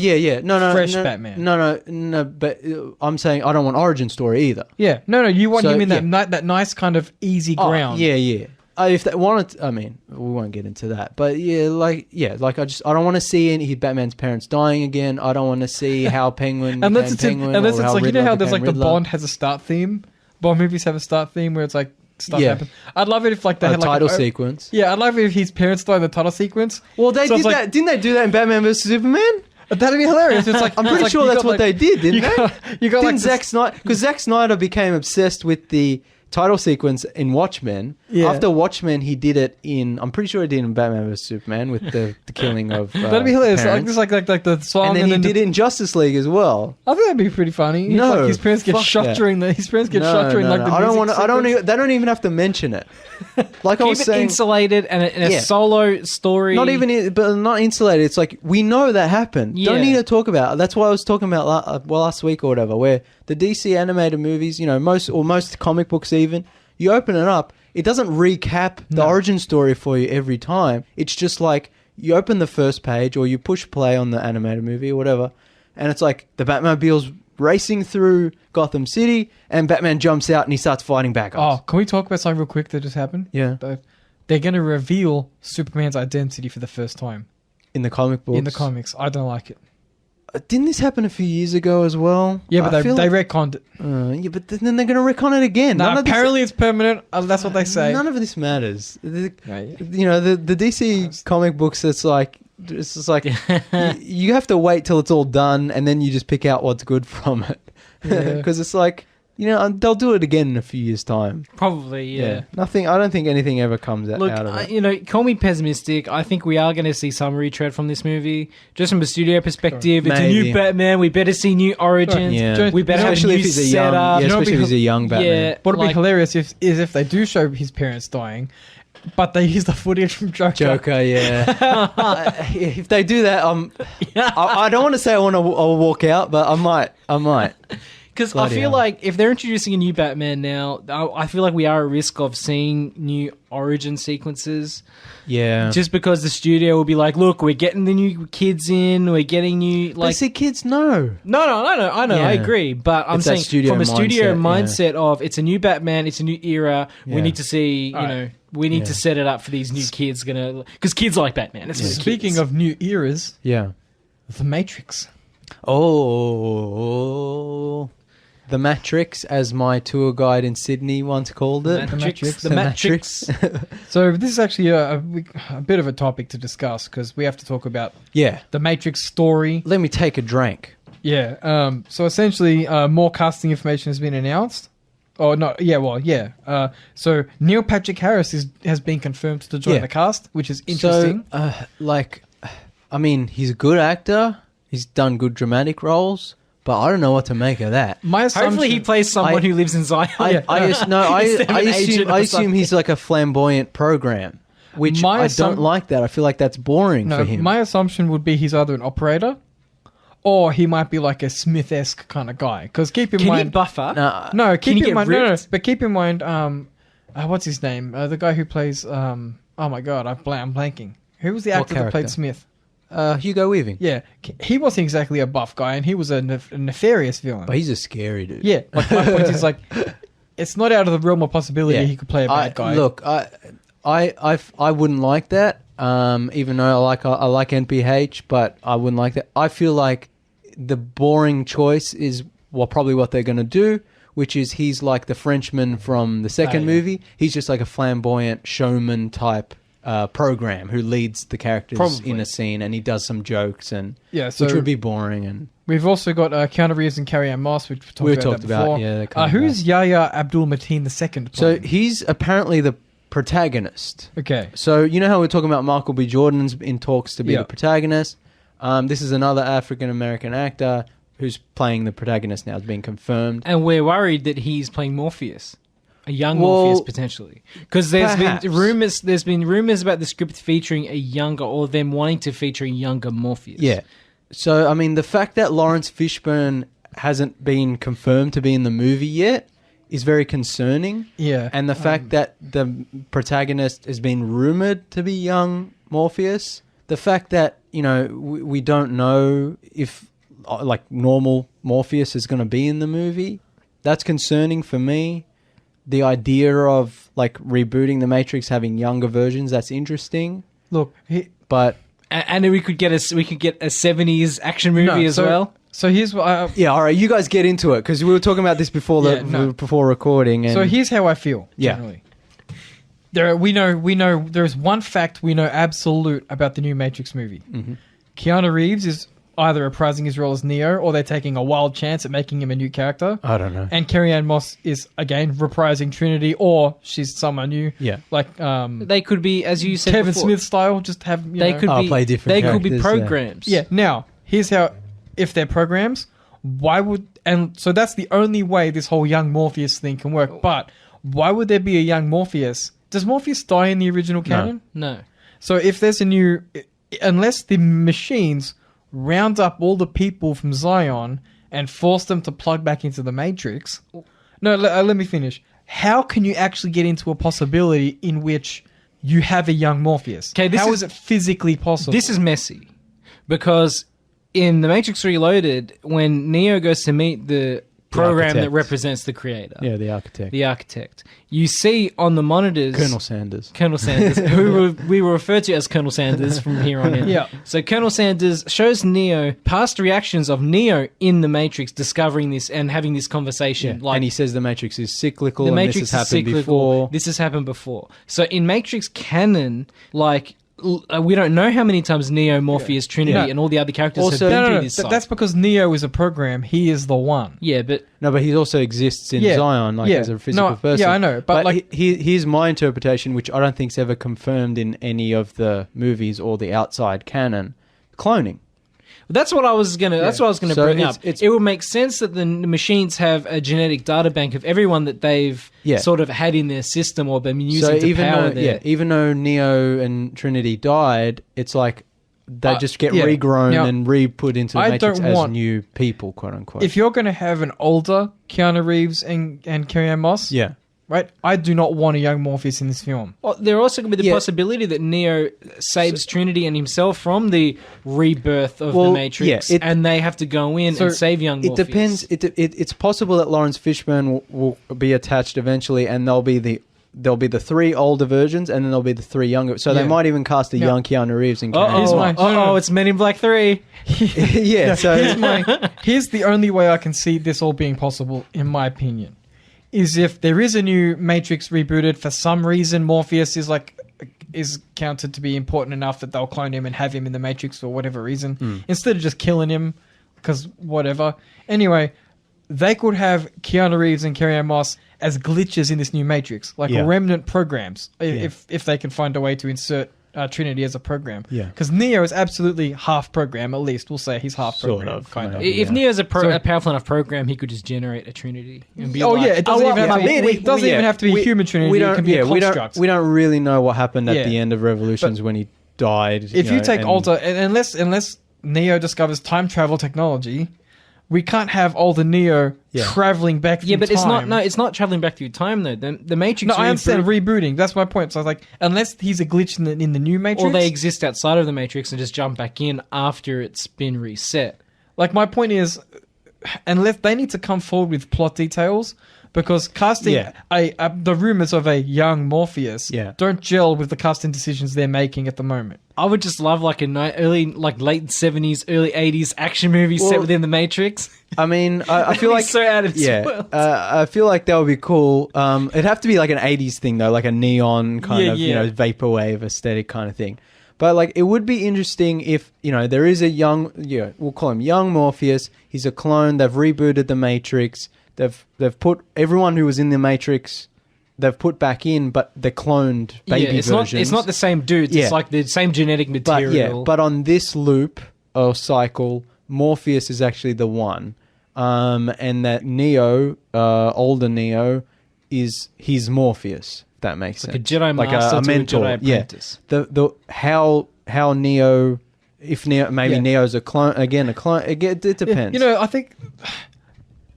fresh Batman. No. But I'm saying I don't want origin story either. Yeah, no. You want him in that nice kind of easy ground. Yeah. If they wanted, I mean, we won't get into that, but I don't want to see any Batman's parents dying again. I don't want to see how Penguin unless became Penguin, unless it's like Riddler how there's like Riddler. the Bond has a start theme. Bond movies have a start theme where it's like stuff happens. I'd love it if like they had like title sequence. Yeah, I'd love it if his parents die in the title sequence. Well, they did that. Didn't they do that in Batman vs Superman? That'd be hilarious. It's like I'm pretty sure that's what they did, didn't they? Didn't like Zack Snyder, because Zack Snyder became obsessed with the title sequence in Watchmen. Yeah. After Watchmen, he did it in... I'm pretty sure he did it in Batman vs Superman with the killing of that'd be hilarious. Like the song, and then he did it in Justice League as well. I think that'd be pretty funny. No, like his parents get shot during the... His parents get shot during like the I don't want to... They don't even have to mention it. Like I was saying, insulated and a solo story. Not even, but not insulated. It's like we know that happened. Yeah. Don't need to talk about it. That's why I was talking about last week or whatever, where the DC animated movies, most comic books even, you open it up, it doesn't recap the origin story for you every time. It's just like you open the first page or you push play on the animated movie or whatever, and it's like the Batmobile's racing through Gotham City and Batman jumps out and he starts fighting bad guys. Oh, can we talk about something real quick that just happened? Yeah. They're going to reveal Superman's identity for the first time. In the comic books? In the comics. I don't like it. Didn't this happen a few years ago as well? Yeah, but they retconned it. Yeah, but then they're going to retcon it again. Apparently it's permanent. That's what they say. None of this matters. The DC comic books, it's like It's just like you have to wait till it's all done, and then you just pick out what's good from it. Because it's like, they'll do it again in a few years' time. Probably, yeah. Nothing. I don't think anything ever comes out of it. Call me pessimistic. I think we are going to see some retread from this movie, just from a studio perspective. It's a new Batman. We better see new origins. Yeah. We better especially have a new setup. Especially if he's a young Batman. Yeah, what would be hilarious is if they do show his parents dying, but they use the footage from Joker. Yeah. If they do that, I don't want to say I'll walk out, but I might. Because I feel like if they're introducing a new Batman now, I feel like we are at risk of seeing new origin sequences. Yeah. Just because the studio will be like, look, we're getting the new kids in, we're getting new... But see, kids know. No, I know, I agree. But I'm saying from a studio mindset of, it's a new Batman, it's a new era, we need to see, we need to set it up for these new kids because kids like Batman. Speaking of new eras, The Matrix. Oh, The Matrix, as my tour guide in Sydney once called it. The Matrix. So this is actually a bit of a topic to discuss because we have to talk about the Matrix story. Let me take a drink. Yeah. So essentially, more casting information has been announced. Oh, no. Yeah, so Neil Patrick Harris has been confirmed to join the cast, which is interesting. So, he's a good actor. He's done good dramatic roles. But I don't know what to make of that. Hopefully he plays someone who lives in Zion. I assume he's like a flamboyant program, which I don't like that. I feel like that's boring for him. My assumption would be he's either an operator or he might be like a Smith-esque kind of guy. Because keep in mind... Can he buffer? No, keep in mind... No, but keep in mind... what's his name? The guy who plays... oh my God, I'm blanking. Who was the actor that played Smith? Hugo Weaving. Yeah, he wasn't exactly a buff guy, and he was a nefarious villain. But he's a scary dude. Yeah, like my point is like, it's not out of the realm of possibility he could play a bad guy. Look, I wouldn't like that. Even though I like NPH, but I wouldn't like that. I feel like the boring choice is probably what they're going to do, which is he's like the Frenchman from the second movie. He's just like a flamboyant showman type. Program who leads the characters in a scene, and he does some jokes, which would be boring. And we've also got Keanu Reeves and Carrie-Anne Moss, which we talked about before. Who's Yahya Abdul-Mateen II? So he's apparently the protagonist. Okay. So you know how we're talking about Michael B. Jordan's in talks to be the protagonist. This is another African American actor who's playing the protagonist now. It's been confirmed, and we're worried that he's playing Morpheus. A young Morpheus, potentially. Because there's been rumors about the script featuring a younger, or them wanting to feature a younger Morpheus. Yeah. So, the fact that Lawrence Fishburne hasn't been confirmed to be in the movie yet is very concerning. Yeah. And the fact that the protagonist has been rumored to be young Morpheus, the fact that, we don't know if, normal Morpheus is going to be in the movie, that's concerning for me. The idea of rebooting the Matrix, having younger versions, that's interesting. Look, and we could get a 70s action movie as well. So here's what. All right, you guys get into it because we were talking about this before before recording. And so here's how I feel. Generally, we know there's one fact we know absolute about the new Matrix movie. Mm-hmm. Keanu Reeves is either reprising his role as Neo, or they're taking a wild chance at making him a new character. I don't know. And Carrie-Anne Moss is, again, reprising Trinity, or she's someone new. Yeah. They could be, as you said Kevin before, Smith style, just have, play different They could be programs. Yeah. Now, here's how, if they're programs, so that's the only way this whole young Morpheus thing can work. But why would there be a young Morpheus? Does Morpheus die in the original canon? No. So if there's unless the machines round up all the people from Zion and force them to plug back into the Matrix. No, let me finish. How can you actually get into a possibility in which you have a young Morpheus? How is it physically possible? This is messy. Because in The Matrix Reloaded, when Neo goes to meet the program that represents the creator. Yeah, the architect. The architect. You see on the monitors... Colonel Sanders, who we will refer to as Colonel Sanders from here on in. Yeah. So Colonel Sanders shows Neo past reactions of Neo in the Matrix discovering this and having this conversation. Yeah. And he says the Matrix is cyclical and this has happened before. This has happened before. So in Matrix canon, we don't know how many times Neo, Morpheus, Trinity, and all the other characters Also, have been through this. That's because Neo is a program. He is the one. Yeah, but he also exists in Zion, as a physical person. Yeah, I know, but like, here's my interpretation, which I don't think is ever confirmed in any of the movies or the outside canon: cloning. that's what I was gonna. That's what I was gonna bring up. It would make sense that the machines have a genetic data bank of everyone that they've sort of had in their system or been using to power their. Even though Neo and Trinity died, it's like they just get regrown and re-put into the Matrix as new people, quote unquote. If you're going to have an older Keanu Reeves and Carrie-Anne Moss, right, I do not want a young Morpheus in this film. Well, there also could be the possibility that Neo saves Trinity and himself from the rebirth of the Matrix, and they have to go in and save young Morpheus. It depends. It's possible that Lawrence Fishburne will be attached eventually, and there'll be the 3 older versions, and then there'll be the 3 younger. So they might even cast a young Keanu Reeves in. It's Men in Black 3. So here's the only way I can see this all being possible, in my opinion, is if there is a new Matrix rebooted for some reason. Morpheus is counted to be important enough that they'll clone him and have him in the Matrix for whatever reason, instead of just killing him because whatever. Anyway, they could have Keanu Reeves and Carrie-Anne Moss as glitches in this new Matrix, remnant programs, if they can find a way to insert Trinity as a program. Because Neo is absolutely half program, at least. We'll say he's half program, kind of. If Neo's a powerful enough program, he could just generate a Trinity. And be it doesn't even have to be a human Trinity. It can be a construct. We don't really know what happened at the end of Revolutions when he died. If you take unless Neo discovers time travel technology, we can't have older Neo traveling back through time. But it's not traveling back through time though. The Matrix. No, I understand rebooting. That's my point. So I was like, unless he's a glitch in the new Matrix, or they exist outside of the Matrix and just jump back in after it's been reset. Like, my point is, unless they need to come forward with plot details, because casting the rumors of a young Morpheus don't gel with the casting decisions they're making at the moment. I would just love late 70s, early 80s action movie set within the Matrix. I mean, I feel like so out of this world. I feel like that would be cool. It'd have to be like an 80s thing though, like a neon kind of vaporwave aesthetic kind of thing. But like, it would be interesting if there is a young we'll call him young Morpheus. He's a clone. They've rebooted the Matrix. They've put everyone who was in the Matrix. They've put back in, but they're cloned baby versions. It's not the same dudes. It's like the same genetic material. But on this loop or cycle, Morpheus is actually the one, and that Neo, older Neo, is his Morpheus. If that makes sense. Like a Jedi master, like a mentor, a Jedi apprentice. The how Neo, if Neo Neo's a clone again. It depends. I think.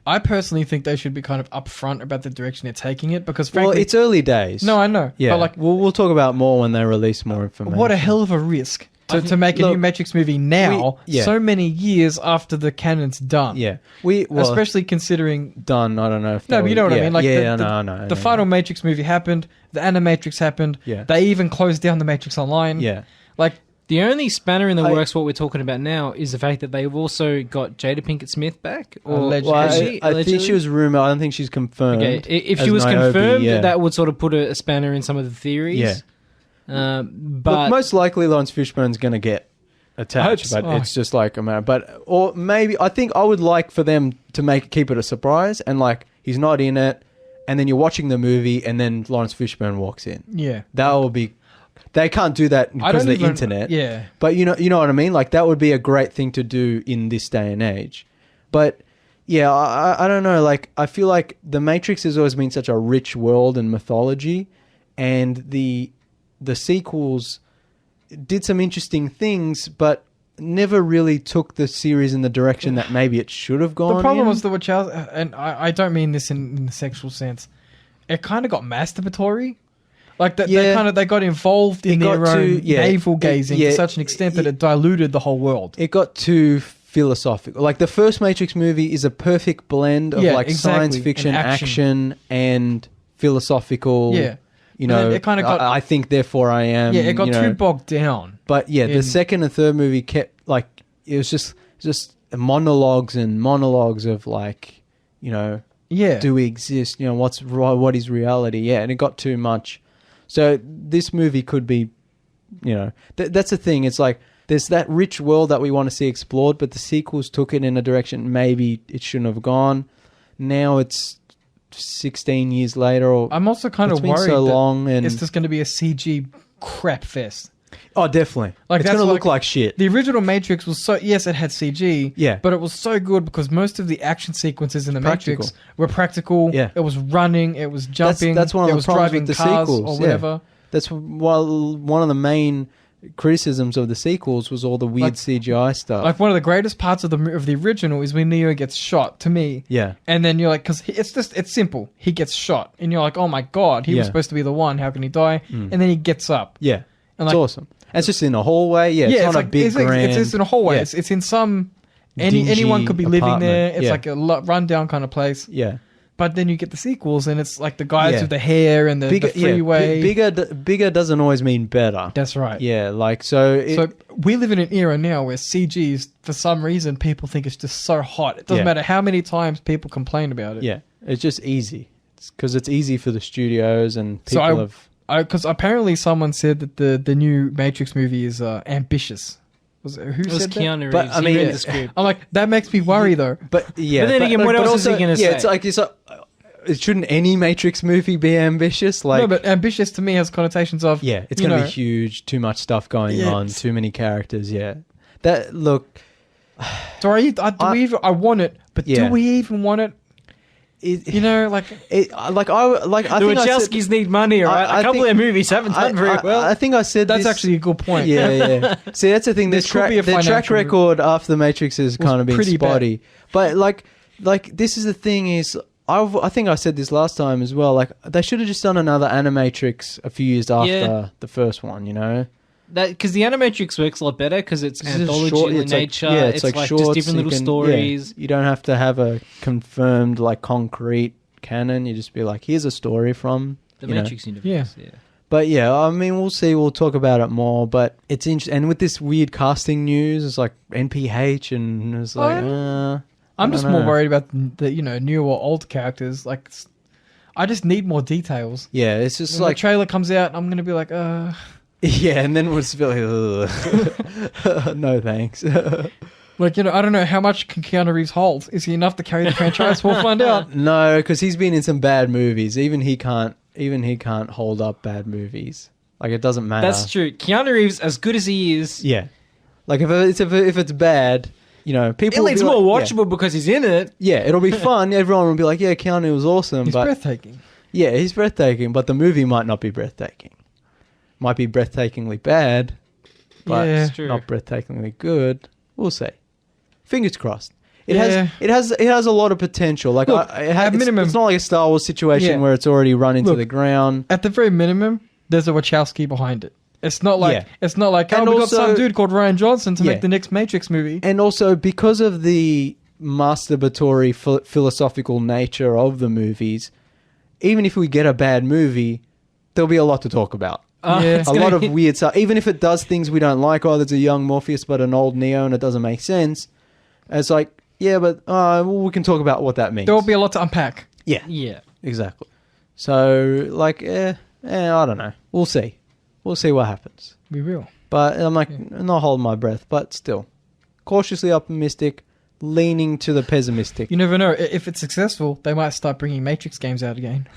I personally think they should be kind of upfront about the direction they're taking it, because frankly... Well, it's early days. No, I know. Yeah. But like, we'll talk about more when they release more information. What a hell of a risk to make a new Matrix movie now, so many years after the canon's done. Yeah. Especially considering... Done, I don't know if... No, but you know what I mean? Like the final Matrix movie happened, the Animatrix happened, they even closed down the Matrix Online. Yeah. Like... The only spanner in the works, what we're talking about now, is the fact that they've also got Jada Pinkett Smith back. I think she was rumored. I don't think she's confirmed. Okay. If she was confirmed, that would sort of put a spanner in some of the theories. Yeah. But most likely Lawrence Fishburne's going to get attached, but it's just like a matter. But or maybe I think I would like for them to keep it a surprise, and like he's not in it, and then you're watching the movie, and then Lawrence Fishburne walks in. Yeah, that will be. They can't do that because of the internet. Yeah. But you know what I mean? Like, that would be a great thing to do in this day and age. But yeah, I don't know. Like, I feel like the Matrix has always been such a rich world and mythology, and the sequels did some interesting things, but never really took the series in the direction that maybe it should have gone. The problem was that Charles, and I don't mean this in the sexual sense, it kind of got masturbatory. Like they got involved in their own navel gazing to such an extent that it diluted the whole world. It got too philosophical. Like, the first Matrix movie is a perfect blend of science fiction, action, and philosophical. Yeah, it kind of got. I think, therefore I am. Yeah, it got too bogged down. But the second and third movie kept it was just monologues and monologues of do we exist? What is reality? Yeah, and it got too much. So this movie could be that's the thing. It's like there's that rich world that we want to see explored, but the sequels took it in a direction maybe it shouldn't have gone. Now it's 16 years later. Or I'm also kind of been worried so that long and it's just going to be a CG crap fest. Oh, definitely. Like, it's going to look like shit. The original Matrix was yes, it had CG. Yeah. But it was so good because most of the action sequences in the Matrix were practical. Yeah. It was running. It was jumping. That's one of the problems with the sequels. Or whatever. Yeah. That's one of the main criticisms of the sequels was all the weird CGI stuff. Like, one of the greatest parts of the original is when Neo gets shot, to me. Yeah. And then you're like, because it's simple. He gets shot. And you're like, oh my God, he was supposed to be the one. How can he die? And then he gets up. Yeah. And it's awesome. And it's just in a hallway. Yeah, it's not like, a big grand... It's in a hallway. Yeah. It's in some... anyone could be living there. It's like a rundown kind of place. Yeah. But then you get the sequels, and it's like the guys with the hair and the freeway. Bigger doesn't always mean better. That's right. Yeah, like, so we live in an era now where CGs, for some reason, people think it's just so hot. It doesn't matter how many times people complain about it. Yeah, it's just easy. It's because it's easy for the studios and people because apparently someone said that the new Matrix movie is ambitious. Who said Keanu Reeves. But I mean, the script. I'm like, that makes me worry though. But then again, what else is he going to say? It's like shouldn't any Matrix movie be ambitious? Like, no, but ambitious to me has connotations of it's going to be huge, too much stuff going on, too many characters. Yeah, that look. So I want it, but do we even want it? I think the Wachowskis need money, right? A couple of their movies haven't done very well. I think I said that's actually a good point. Yeah. See, that's the thing. The track record after the Matrix has kind of been spotty. Bad. But like this is the thing is, I think I said this last time as well. Like, they should have just done another Animatrix a few years after the first one. Because the Animatrix works a lot better because it's anthology in nature. It's like shorts, just different little stories. You don't have to have a confirmed, like, concrete canon. You just be like, here's a story from the Matrix universe. Yeah. But yeah, I mean, we'll see. We'll talk about it more. But it's interesting. And with this weird casting news, it's like NPH, and it's like, I'm just more worried about the new or old characters. Like, I just need more details. Yeah, it's just when like the trailer comes out, I'm gonna be like, Yeah, and then we'll just be like, no thanks. Like, I don't know, how much can Keanu Reeves hold? Is he enough to carry the franchise? We'll find out. No, because he's been in some bad movies. Even he can't hold up bad movies. Like, it doesn't matter. That's true. Keanu Reeves, as good as he is, like if it's bad, people. It's more watchable because he's in it. Yeah, it'll be fun. Everyone will be like, yeah, Keanu was awesome. He's breathtaking. Yeah, he's breathtaking, but the movie might not be breathtaking. Might be breathtakingly bad, but not breathtakingly good. We'll see. Fingers crossed. It has a lot of potential. Like, look, at minimum, it's not like a Star Wars situation where it's already run into the ground. At the very minimum, there's a Wachowski behind it. It's not like we got some dude called Rian Johnson to make the next Matrix movie. And also, because of the masturbatory philosophical nature of the movies, even if we get a bad movie, there'll be a lot to talk about. A lot of weird stuff. Even if it does things we don't like, there's a young Morpheus but an old Neo and it doesn't make sense. It's like, but we can talk about what that means. There will be a lot to unpack. Yeah. Exactly. So, like, I don't know. We'll see. We'll see what happens. We will. But I'm like, not holding my breath, but still. Cautiously optimistic, leaning to the pessimistic. You never know. If it's successful, they might start bringing Matrix games out again.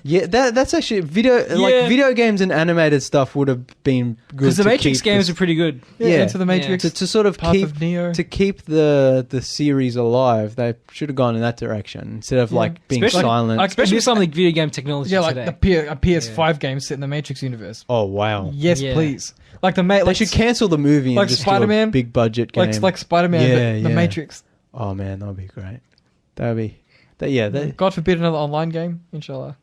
Yeah, that's actually video games and animated stuff would have been good. Because the Matrix games are pretty good. Into the Matrix. To sort of keep the series alive, they should have gone in that direction instead of being silent. Especially with something video game technology. Yeah, like today. a PS5 game set in the Matrix universe. Oh wow! Yes, please. Like they should cancel the movie and just Spider-Man, do a big budget game. Like Spider-Man, the Matrix. Oh man, that would be great. God forbid another online game, inshallah.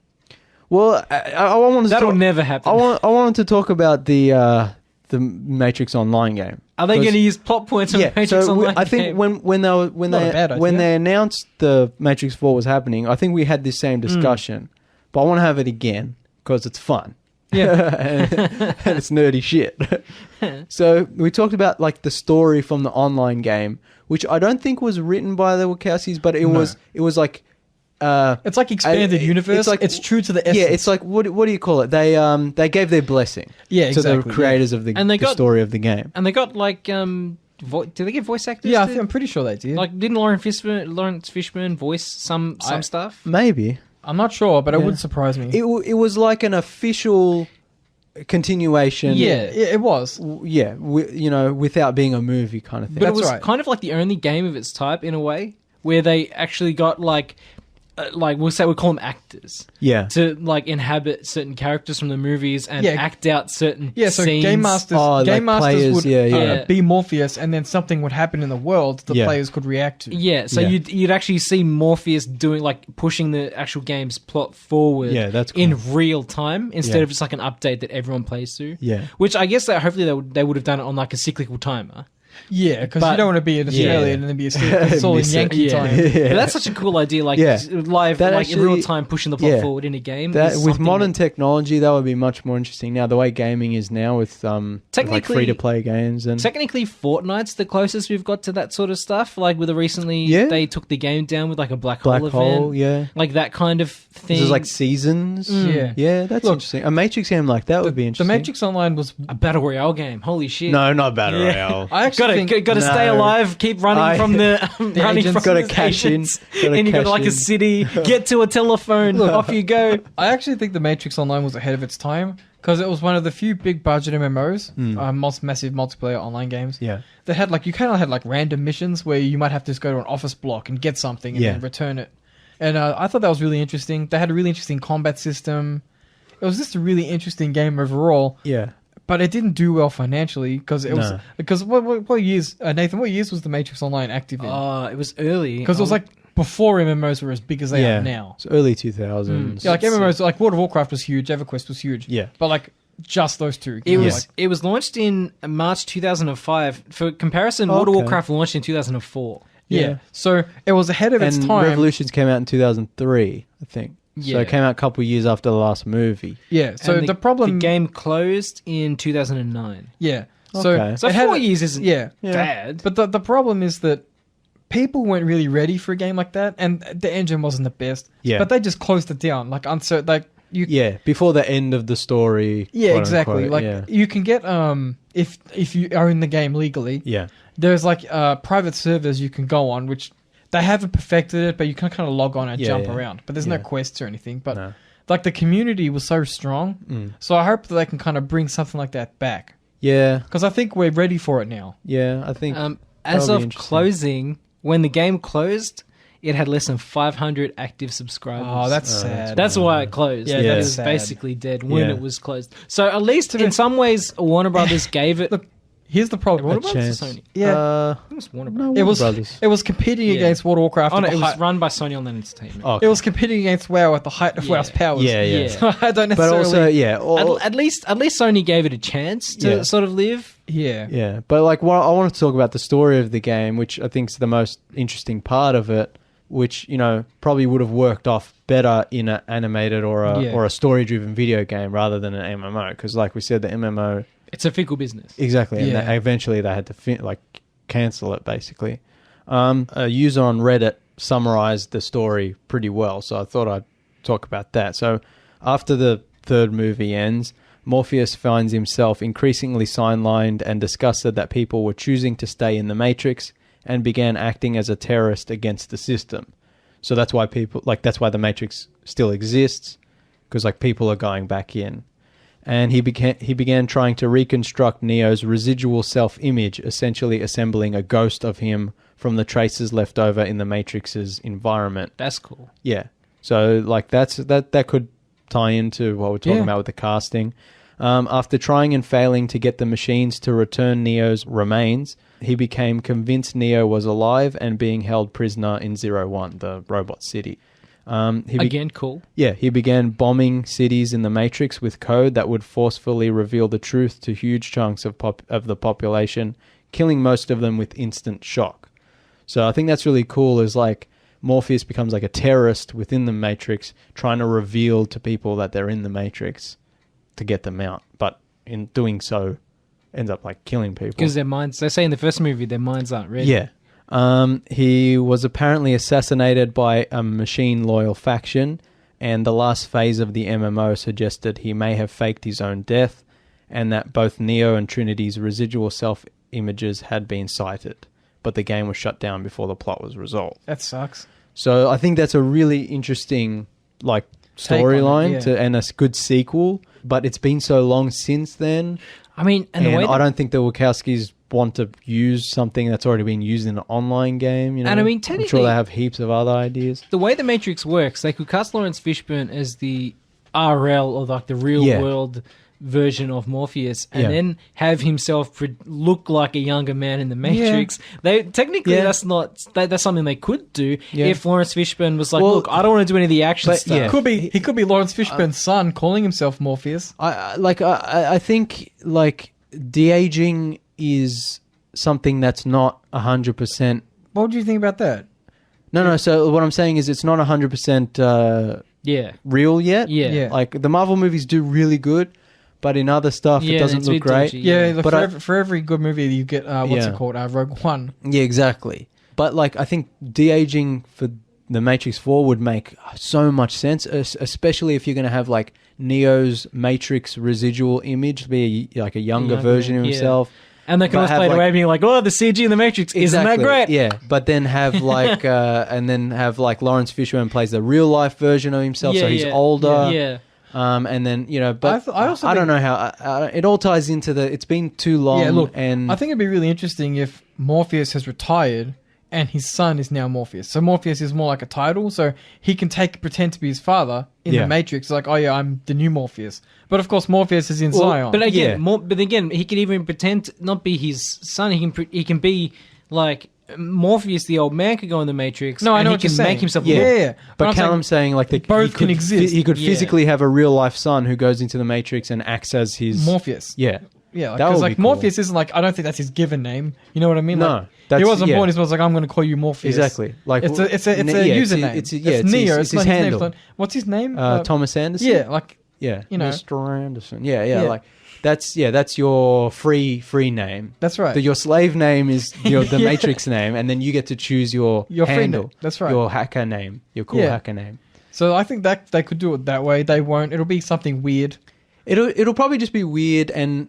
Well, I wanted that'll never happen. I wanted to talk about the Matrix Online game. Are they going to use plot points on the Matrix Online game? I think when they announced the Matrix 4 was happening, I think we had this same discussion. But I want to have it again because it's fun. Yeah, and it's nerdy shit. So we talked about like the story from the online game, which I don't think was written by the Wachowskis, but it was like It's like expanded universe. It's true to the essence. Yeah, it's like what do you call it? They gave their blessing. Yeah, exactly. To the creators of the story of the game. And they got like did they get voice actors? Yeah, I'm pretty sure they did. Like, didn't Lawrence Fishburne voice some stuff? Maybe. I'm not sure, but it wouldn't surprise me. It was like an official continuation. Yeah, it was. Yeah, without being a movie kind of thing. But it was kind of like the only game of its type in a way, where they actually got like we'll call them actors. Yeah. To like inhabit certain characters from the movies and act out certain so scenes. Game Masters players, would be Morpheus, and then something would happen in the world the players could react to. Yeah, so you'd actually see Morpheus pushing the actual game's plot forward that's cool. in real time instead of just like an update that everyone plays through. Yeah. Which I guess that hopefully they would have done it on like a cyclical timer. Yeah, because you don't want to be in Australia and then be it's all in Yankee time. Yeah. But that's such a cool idea, like live, that like actually, in real time, pushing the plot forward in a game. With modern technology, that would be much more interesting. Now, the way gaming is now with like free-to-play games, and technically, Fortnite's the closest we've got to that sort of stuff. Like with recently, they took the game down with like a black hole event, like that kind of thing. There's like seasons. Yeah, that's interesting. A Matrix game like that would be interesting. The Matrix Online was a battle royale game. Holy shit! No, not battle royale. I actually got to stay alive, keep running from the running from got to cash in, and you got like a city, get to a telephone, off you go. I actually think the Matrix Online was ahead of its time because it was one of the few big budget MMOs, massive multiplayer online games. Yeah, that had like you kind of had like random missions where you might have to just go to an office block and get something and then return it. And I thought that was really interesting. They had a really interesting combat system. It was just a really interesting game overall. Yeah. But it didn't do well financially because it was because what years Nathan? What years was the Matrix Online active in? It was early because it was like before MMOs were as big as they are now. It's early 2000s. Yeah, like MMOs, like World of Warcraft was huge, EverQuest was huge. Yeah, but like just those two. It was launched in March 2005. For comparison, World of Warcraft launched in 2004. Yeah, so it was ahead of its time. Revolutions came out in 2003, I think. So it came out a couple of years after the last movie. Yeah, so the problem... The game closed in 2009. Yeah. Okay. So 4 years isn't bad. But the problem is that people weren't really ready for a game like that, and the engine wasn't the best. Yeah. But they just closed it down. Like, before the end of the story. Yeah, exactly. Like, you can get... If you are in the game legally... Yeah. There's, like, private servers you can go on, which... They haven't perfected it, but you can kind of log on and jump around. But there's no quests or anything. But like the community was so strong. So I hope that they can kind of bring something like that back. Yeah. Because I think we're ready for it now. Yeah, I think... as of closing, when the game closed, it had less than 500 active subscribers. Oh, that's sad. That's why it closed. Yeah, it was basically dead when it was closed. So at least in some ways, Warner Brothers gave it... Look, here's the problem. Warner Brothers or Sony? Yeah. It was Warner Brothers. It was competing against World of Warcraft. It was run by Sony Online Entertainment. Okay. It was competing against WoW at the height of WoW's powers. Yeah. So I don't necessarily... But also, at least Sony gave it a chance to sort of live. Yeah. Yeah. But like, I want to talk about the story of the game, which I think is the most interesting part of it, which, probably would have worked off better in an animated or a story-driven video game rather than an MMO. Because like we said, the MMO... It's a fickle business. Exactly. And eventually they had to cancel it, basically. A user on Reddit summarized the story pretty well, so I thought I'd talk about that. So after the third movie ends, Morpheus finds himself increasingly sidelined and disgusted that people were choosing to stay in the Matrix and began acting as a terrorist against the system. So that's why that's why the Matrix still exists, because people are going back in. And he began trying to reconstruct Neo's residual self-image, essentially assembling a ghost of him from the traces left over in the Matrix's environment. That's cool. Yeah. So that could tie into what we're talking about with the casting. After trying and failing to get the machines to return Neo's remains, he became convinced Neo was alive and being held prisoner in 01, the robot city. Cool. Yeah, he began bombing cities in the Matrix with code that would forcefully reveal the truth to huge chunks of the population, killing most of them with instant shock. So I think that's really cool, is like Morpheus becomes like a terrorist within the Matrix, trying to reveal to people that they're in the Matrix to get them out. But in doing so, ends up killing people. Because their minds, they say in the first movie, their minds aren't ready. Yeah. He was apparently assassinated by a machine-loyal faction, and the last phase of the MMO suggested he may have faked his own death, and that both Neo and Trinity's residual self-images had been cited, but the game was shut down before the plot was resolved. That sucks. So I think that's a really interesting, like, storyline and a good sequel, but it's been so long since then. I mean, and I don't think the Wachowskis want to use something that's already been used in an online game, you know? And I mean, I'm technically, sure they have heaps of other ideas. The way the Matrix works, they could cast Lawrence Fishburne as the RL, or like the real world version of Morpheus, and then have himself look like a younger man in the Matrix. They technically that's something they could do if Lawrence Fishburne was like, look, I don't want to do any of the action stuff. He could be Lawrence Fishburne's son calling himself Morpheus. I think like de-aging is something that's not 100%. What do you think about that? No. So what I'm saying is it's not 100% real yet. Yeah. Like the Marvel movies do really good, but in other stuff it doesn't look great. Dodgy. For every good movie you get, what's it called? Rogue One. Yeah, exactly. But like I think de-aging for the Matrix 4 would make so much sense, especially if you're going to have like Neo's Matrix residual image be like a younger version of himself. And they can always play it away being like, oh, the CG in the Matrix, isn't that great? Yeah, but then have like, Lawrence Fishburne plays the real life version of himself, so he's older. Yeah. And then, you know, but I don't know how, it all ties into it's been too long. Yeah, look, and I think it'd be really interesting if Morpheus has retired and his son is now Morpheus. So Morpheus is more like a title, so he can pretend to be his father in the Matrix. Like, oh yeah, I'm the new Morpheus. But of course, Morpheus is in Zion. But again, he could even pretend to not be his son. He can be like Morpheus, the old man, could go in the Matrix. No, I know he what you're can saying. make himself. Yeah. But Callum's saying like both can exist. He could physically have a real life son who goes into the Matrix and acts as his Morpheus. Yeah. Yeah, because like Morpheus isn't like, I don't think that's his given name. You know what I mean? No, like, he wasn't born. He was like, I'm going to call you Morpheus. Exactly. Like it's a username. It's Neo. It's his handle. What's his name? Thomas Anderson. Yeah, like you know, Mr. Anderson. Yeah. Like that's your free name. That's right. Your slave name is the Matrix name, and then you get to choose your handle. Free name. That's right. Your hacker name. Your cool hacker name. So I think that they could do it that way. They won't. It'll be something weird. It'll probably just be weird, and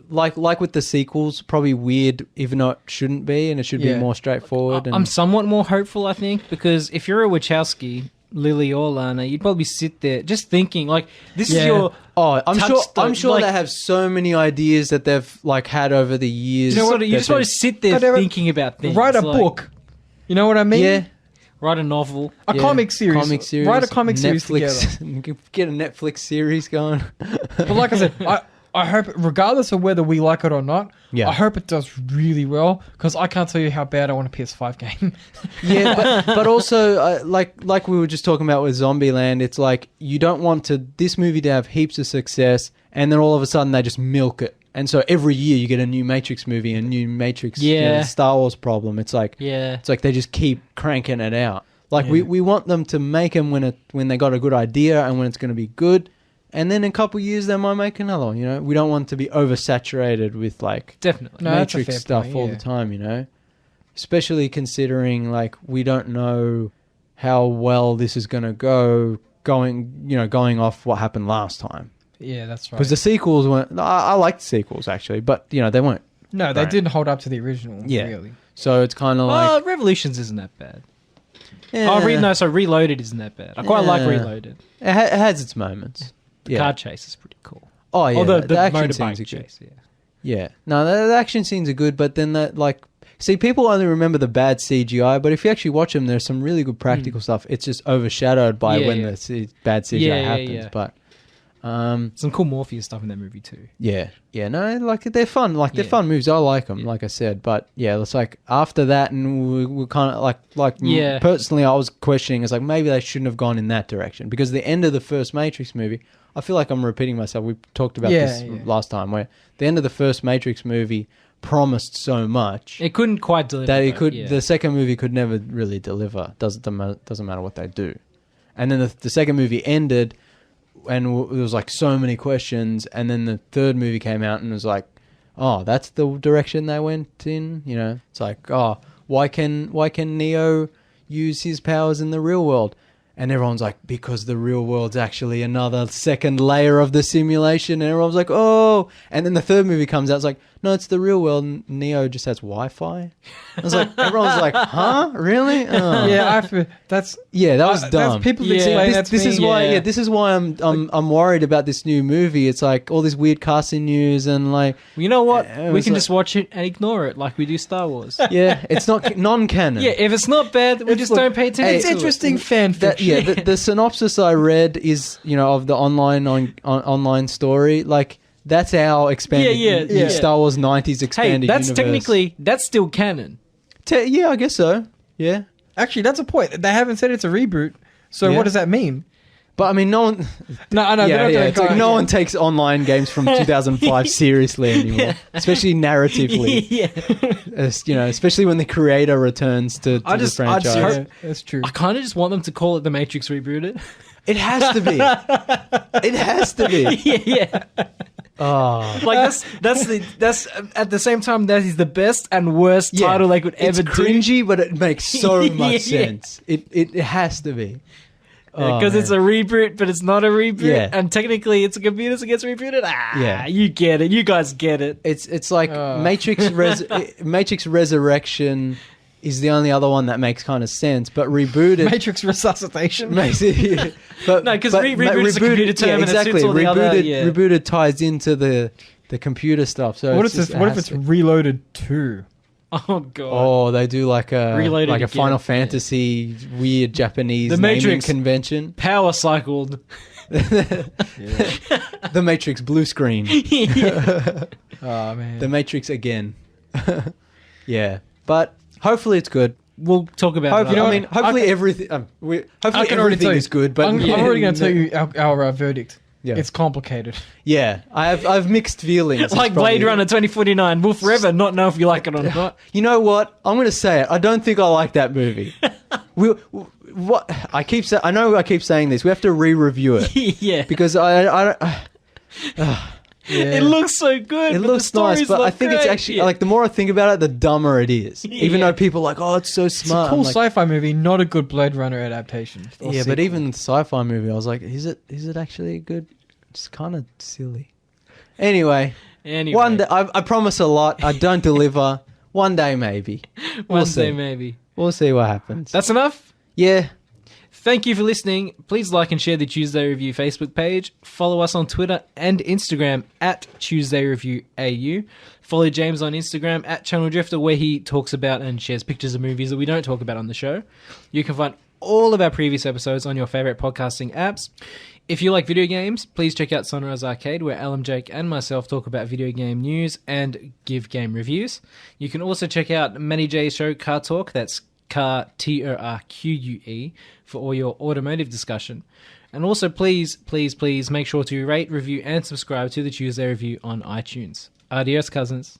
like with the sequels, probably weird even though it shouldn't be, and it should be more straightforward. I'm somewhat more hopeful, I think, because if you're a Wachowski, Lily or Lana, you'd probably sit there just thinking like, this is your. Oh, I'm sure like, they have so many ideas that they've like had over the years. You know what? You just want to sit there thinking about things. Write a book. You know what I mean? Yeah. Write a novel. A comic series. Write a comic series together. Get a Netflix series going. But like I said, I hope, regardless of whether we like it or not, I hope it does really well, because I can't tell you how bad I want a PS5 game. but also, like we were just talking about with Zombieland, it's like you don't want this movie to have heaps of success, and then all of a sudden they just milk it. And so every year you get a new Matrix movie, a new Matrix Star Wars problem. It's like they just keep cranking it out. Like we want them to make them when they got a good idea and when it's going to be good. And then in a couple of years they might make another one, you know? We don't want to be oversaturated with like Matrix stuff all the time, you know? Especially considering like we don't know how well this is going to going off what happened last time. Yeah, that's right. Because the sequels weren't... I liked the sequels, actually, but, you know, they weren't... No, they didn't hold up to the original, really. So it's kind of like... Revolutions isn't that bad. Yeah. Reloaded isn't that bad. I quite like Reloaded. It has its moments. The car chase is pretty cool. Oh, yeah. The action scenes are chase, good. Yeah. No, the action scenes are good, but then that, like... See, people only remember the bad CGI, but if you actually watch them, there's some really good practical stuff. It's just overshadowed by when the bad CGI happens, but... some cool Morpheus stuff in that movie too. No, like they're fun. Like they're fun movies. I like them. Like I said, but it's like after that, and we kind of like personally, I was questioning. It's like maybe they shouldn't have gone in that direction, because the end of the first Matrix movie, I feel like I'm repeating myself. We talked about this last time, where the end of the first Matrix movie promised so much, it couldn't quite deliver. That it could. The second movie could never really deliver. Doesn't matter what they do, and then the second movie ended. And there was like so many questions, and then the third movie came out and it was like, oh, that's the direction they went in, you know? It's like, oh, why can Neo use his powers in the real world? And everyone's like, because the real world's actually another second layer of the simulation. And everyone's like, oh. And then the third movie comes out. It's like, no, it's the real world. And Neo just has Wi-Fi. I was like, everyone's like, huh? Really? Oh. Yeah, that was dumb. People explain that to this me. is why. This is why I'm worried about this new movie. It's like all this weird casting news and like. You know what? We can just watch it and ignore it like we do Star Wars. Yeah, it's not non-canon. Yeah, if it's not bad, we just don't pay attention. It's interesting fan fiction. Yeah, the synopsis I read is, of the online story, like that's our expanded Star Wars 90s expanded that's universe. Technically, that's still canon. Yeah, I guess so. Yeah. Actually, that's a point. They haven't said it's a reboot. So what does that mean? But I mean, no one. No, I know. It's like no one takes online games from 2005 seriously anymore, especially narratively. Especially when the creator returns to the franchise. That's true. I kind of just want them to call it The Matrix Rebooted. It has to be. It has to be. Yeah. Oh. Like that's at the same time that is the best and worst title they could ever do. It's cringy, but it makes so much sense. It has to be. Because it's a reboot, but it's not a reboot. Yeah. And technically it's a computer that gets rebooted. You get it. You guys get it. It's like Matrix Resurrection is the only other one that makes kind of sense, but rebooted... Matrix Resuscitation. Makes it, no, because reboot is a computer term and it suits all the other... Rebooted ties into the computer stuff. So what if it's Reloaded 2? Oh god! Oh, they do like a Reloaded like a again. Final Fantasy weird Japanese The naming Matrix convention. Power cycled. The Matrix blue screen. Oh man! The Matrix again. Yeah, but hopefully it's good. We'll talk about it. Hopefully everything. Hopefully everything is good. But I'm already going to tell you our verdict. Yeah. It's complicated. Yeah, I've mixed feelings. Like Blade Runner 2049, we'll forever not know if you like it or not. You know what? I'm going to say it. I don't think I like that movie. What I keep saying. I know I keep saying this. We have to re-review it. Yeah, because it looks so good. It looks nice, but I think it's actually like the more I think about it, the dumber it is. Even though people are like, oh, it's so smart. It's a cool sci-fi movie, not a good Blade Runner adaptation. Yeah, but even the sci-fi movie, I was like, is it actually good? It's kind of silly. Anyway, one day, I promise a lot. I don't deliver. One day, maybe. One day, maybe. We'll see what happens. That's enough? Yeah. Thank you for listening. Please like and share the Tuesday Review Facebook page. Follow us on Twitter and Instagram at Tuesday Review AU. Follow James on Instagram at Channel Drifter, where he talks about and shares pictures of movies that we don't talk about on the show. You can find all of our previous episodes on your favorite podcasting apps. If you like video games, please check out Sunrise Arcade, where Alan, Jake, and myself talk about video game news and give game reviews. You can also check out Manny J's show, Car Talk, that's Car Torque, for all your automotive discussion. And also, please make sure to rate, review, and subscribe to the Tuesday Review on iTunes. Adios, cousins.